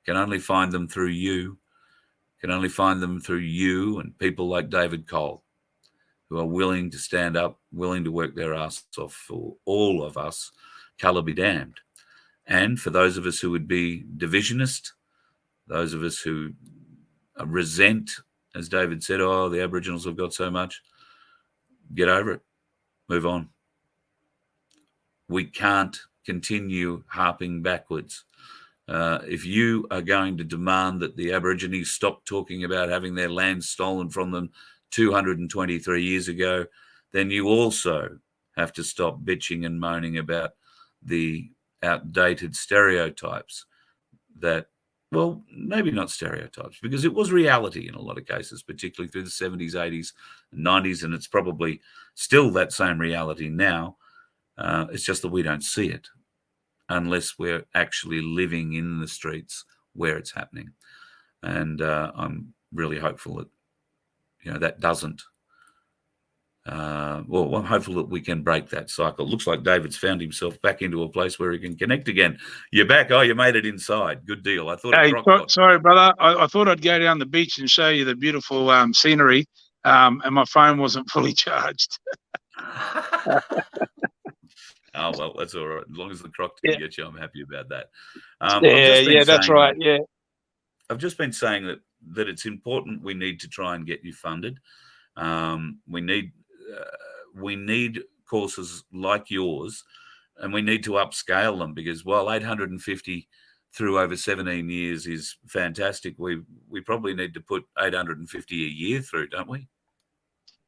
Can only find them through you. Can only find them through you and people like David Cole, who are willing to stand up, willing to work their asses off for all of us, colour be damned. And for those of us who would be divisionist, those of us who resent, as David said, oh, the Aboriginals have got so much, get over it, move on. We can't continue harping backwards. If you are going to demand that the Aborigines stop talking about having their land stolen from them 223 years ago, then you also have to stop bitching and moaning about the outdated stereotypes that, well, maybe not stereotypes, because it was reality in a lot of cases, particularly through the 70s, 80s, and 90s, and it's probably still that same reality now. It's just that we don't see it unless we're actually living in the streets where it's happening. And I'm really hopeful that, you know, that doesn't. Well, I'm hopeful that we can break that cycle. It looks like David's found himself back into a place where he can connect again. You're back. Oh, you made it inside. Good deal. I thought. Hey, sorry, brother. I thought I'd go down the beach and show you the beautiful scenery, and my phone wasn't fully charged. Oh, well, that's all right. As long as the croc didn't get you, I'm happy about that. That's right. Yeah. I've just been saying that it's important. We need to try and get you funded. We need courses like yours, and we need to upscale them, because while 850 through over 17 years is fantastic, we probably need to put 850 a year through, don't we?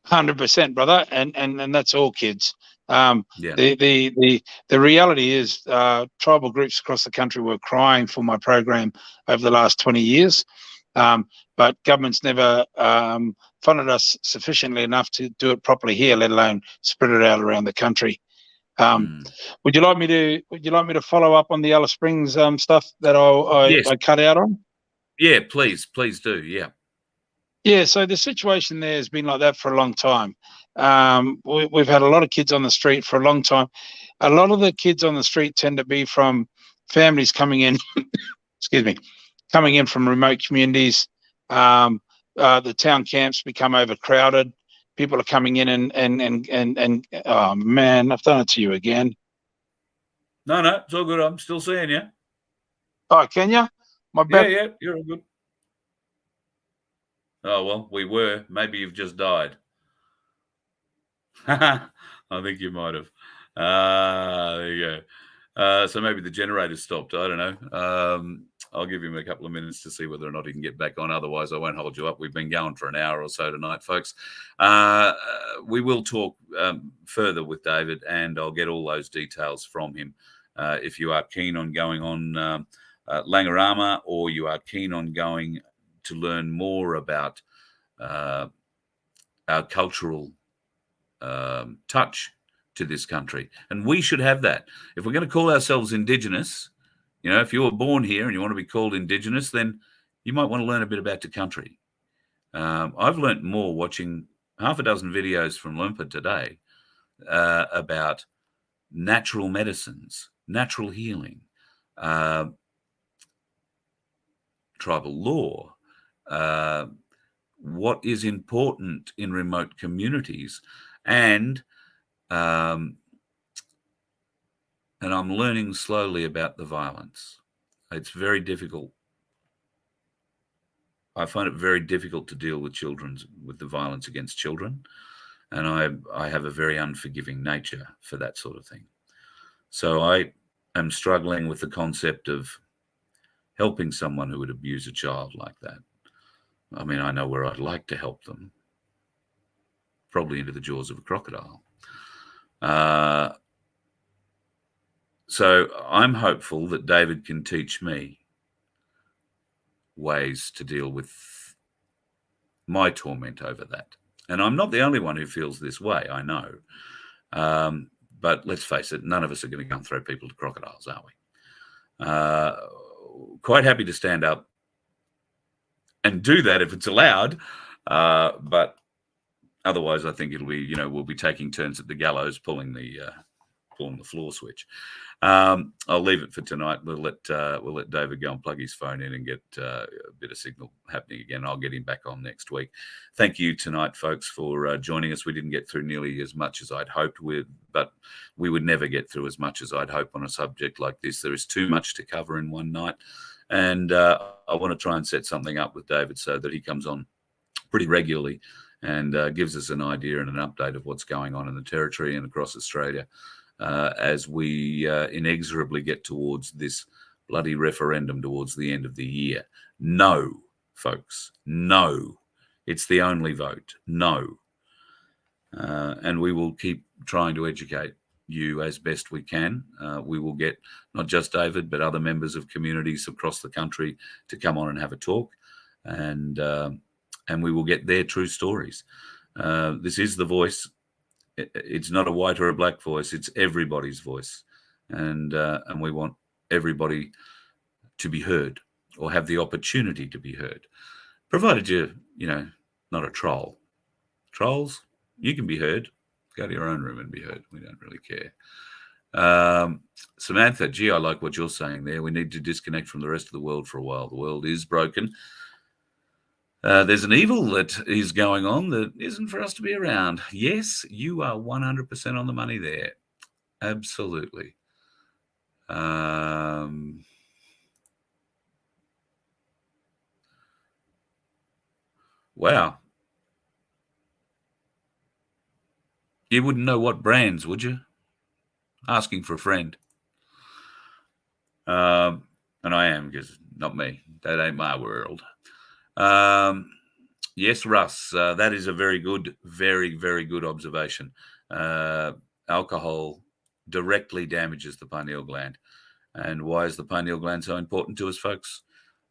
100%, brother, and that's all kids. The reality is, tribal groups across the country were crying for my program over the last 20 years, but government's never funded us sufficiently enough to do it properly here, let alone spread it out around the country. Would you like me to follow up on the Alice Springs stuff that I cut out on? Yeah, please do. Yeah, so the situation there has been like that for a long time. We've had a lot of kids on the street for a long time. A lot of the kids on the street tend to be from families coming in, coming in from remote communities. The town camps become overcrowded. People are coming in and oh man, I've done it to you again. No, it's all good. I'm still seeing you. Oh, can you? My bad. Yeah, you're all good. Oh, well, we were. Maybe you've just died. I think you might have. There you go. So maybe the generator stopped. I don't know. I'll give him a couple of minutes to see whether or not he can get back on. Otherwise, I won't hold you up. We've been going for an hour or so tonight, folks. We will talk further with David, and I'll get all those details from him. If you are keen on going on Langarama, or you are keen on going to learn more about our cultural touch to this country. And we should have that. If we're going to call ourselves indigenous, if you were born here and you want to be called indigenous, then you might want to learn a bit about the country. I've learnt more watching half a dozen videos from Lumpa today about natural medicines, natural healing, tribal law, what is important in remote communities, and I'm learning slowly about the violence. It's very difficult. I find it very difficult to deal with the violence against children, and I have a very unforgiving nature for that sort of thing. So I am struggling with the concept of helping someone who would abuse a child like that. I mean, I know where I'd like to help them, probably into the jaws of a crocodile. So I'm hopeful that David can teach me ways to deal with my torment over that. And I'm not the only one who feels this way, I know. But let's face it, none of us are going to go and throw people to crocodiles, are we? Quite happy to stand up and do that if it's allowed. But otherwise, I think it'll be, we'll be taking turns at the gallows, pulling the floor switch. I'll leave it for tonight. We'll let David go and plug his phone in and get a bit of signal happening again. I'll get him back on next week. Thank you tonight, folks, for joining us. We didn't get through nearly as much as I'd hoped, but we would never get through as much as I'd hope on a subject like this. There is too much to cover in one night, and I want to try and set something up with David so that he comes on pretty regularly and gives us an idea and an update of what's going on in the territory and across Australia. As we inexorably get towards this bloody referendum towards the end of the year. No, folks, no. It's the only vote, no. And we will keep trying to educate you as best we can. We will get not just David, but other members of communities across the country to come on and have a talk, and we will get their true stories. This is the voice. It's not a white or a black voice. It's everybody's voice, and we want everybody to be heard or have the opportunity to be heard, provided you're not a troll. Trolls, you can be heard. Go to your own room and be heard. We don't really care. Samantha, gee, I like what you're saying there. We need to disconnect from the rest of the world for a while. The world is broken. There's an evil that is going on that isn't for us to be around. Yes, you are 100% on the money there. Absolutely. Wow. You wouldn't know what brands, would you? Asking for a friend. And I am, because not me. That ain't my world. Yes, Russ, that is a very good, very, very good observation. Alcohol directly damages the pineal gland. And why is the pineal gland so important to us, folks?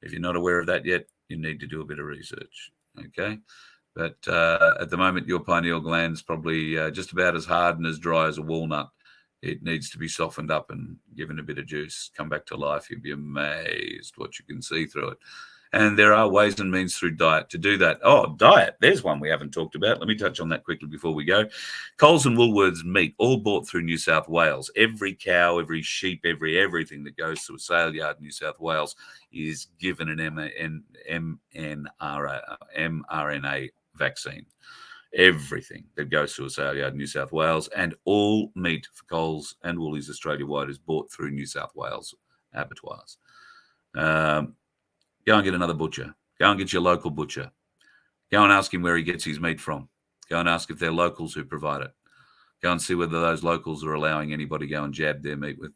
If you're not aware of that yet, you need to do a bit of research, okay? But at the moment, your pineal gland's probably just about as hard and as dry as a walnut. It needs to be softened up and given a bit of juice, come back to life. You'll be amazed what you can see through it. And there are ways and means through diet to do that. Oh, diet. There's one we haven't talked about. Let me touch on that quickly before we go. Coles and Woolworths meat, all bought through New South Wales. Every cow, every sheep, everything that goes to a sale yard in New South Wales is given an mRNA vaccine. Everything that goes to a sale yard in New South Wales, and all meat for Coles and Woolies Australia-wide is bought through New South Wales abattoirs. Go and get another butcher. Go and get your local butcher. Go and ask him where he gets his meat from. Go and ask if they're locals who provide it. Go and see whether those locals are allowing anybody go and jab their meat with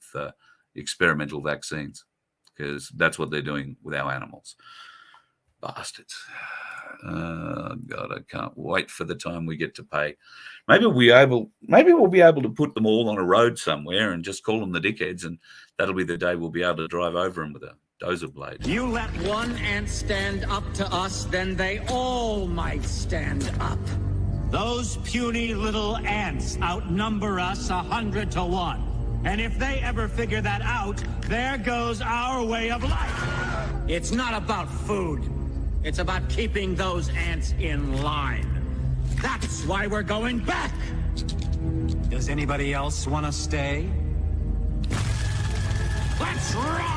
experimental vaccines, because that's what they're doing with our animals. Bastards. God, I can't wait for the time we get to pay. Maybe we'll be able to put them all on a road somewhere and just call them the dickheads, and that'll be the day we'll be able to drive over them with a dozer blade. You let one ant stand up to us, then they all might stand up. Those puny little ants outnumber us 100 to 1. And if they ever figure that out, there goes our way of life. It's not about food. It's about keeping those ants in line. That's why we're going back. Does anybody else want to stay? Let's roll!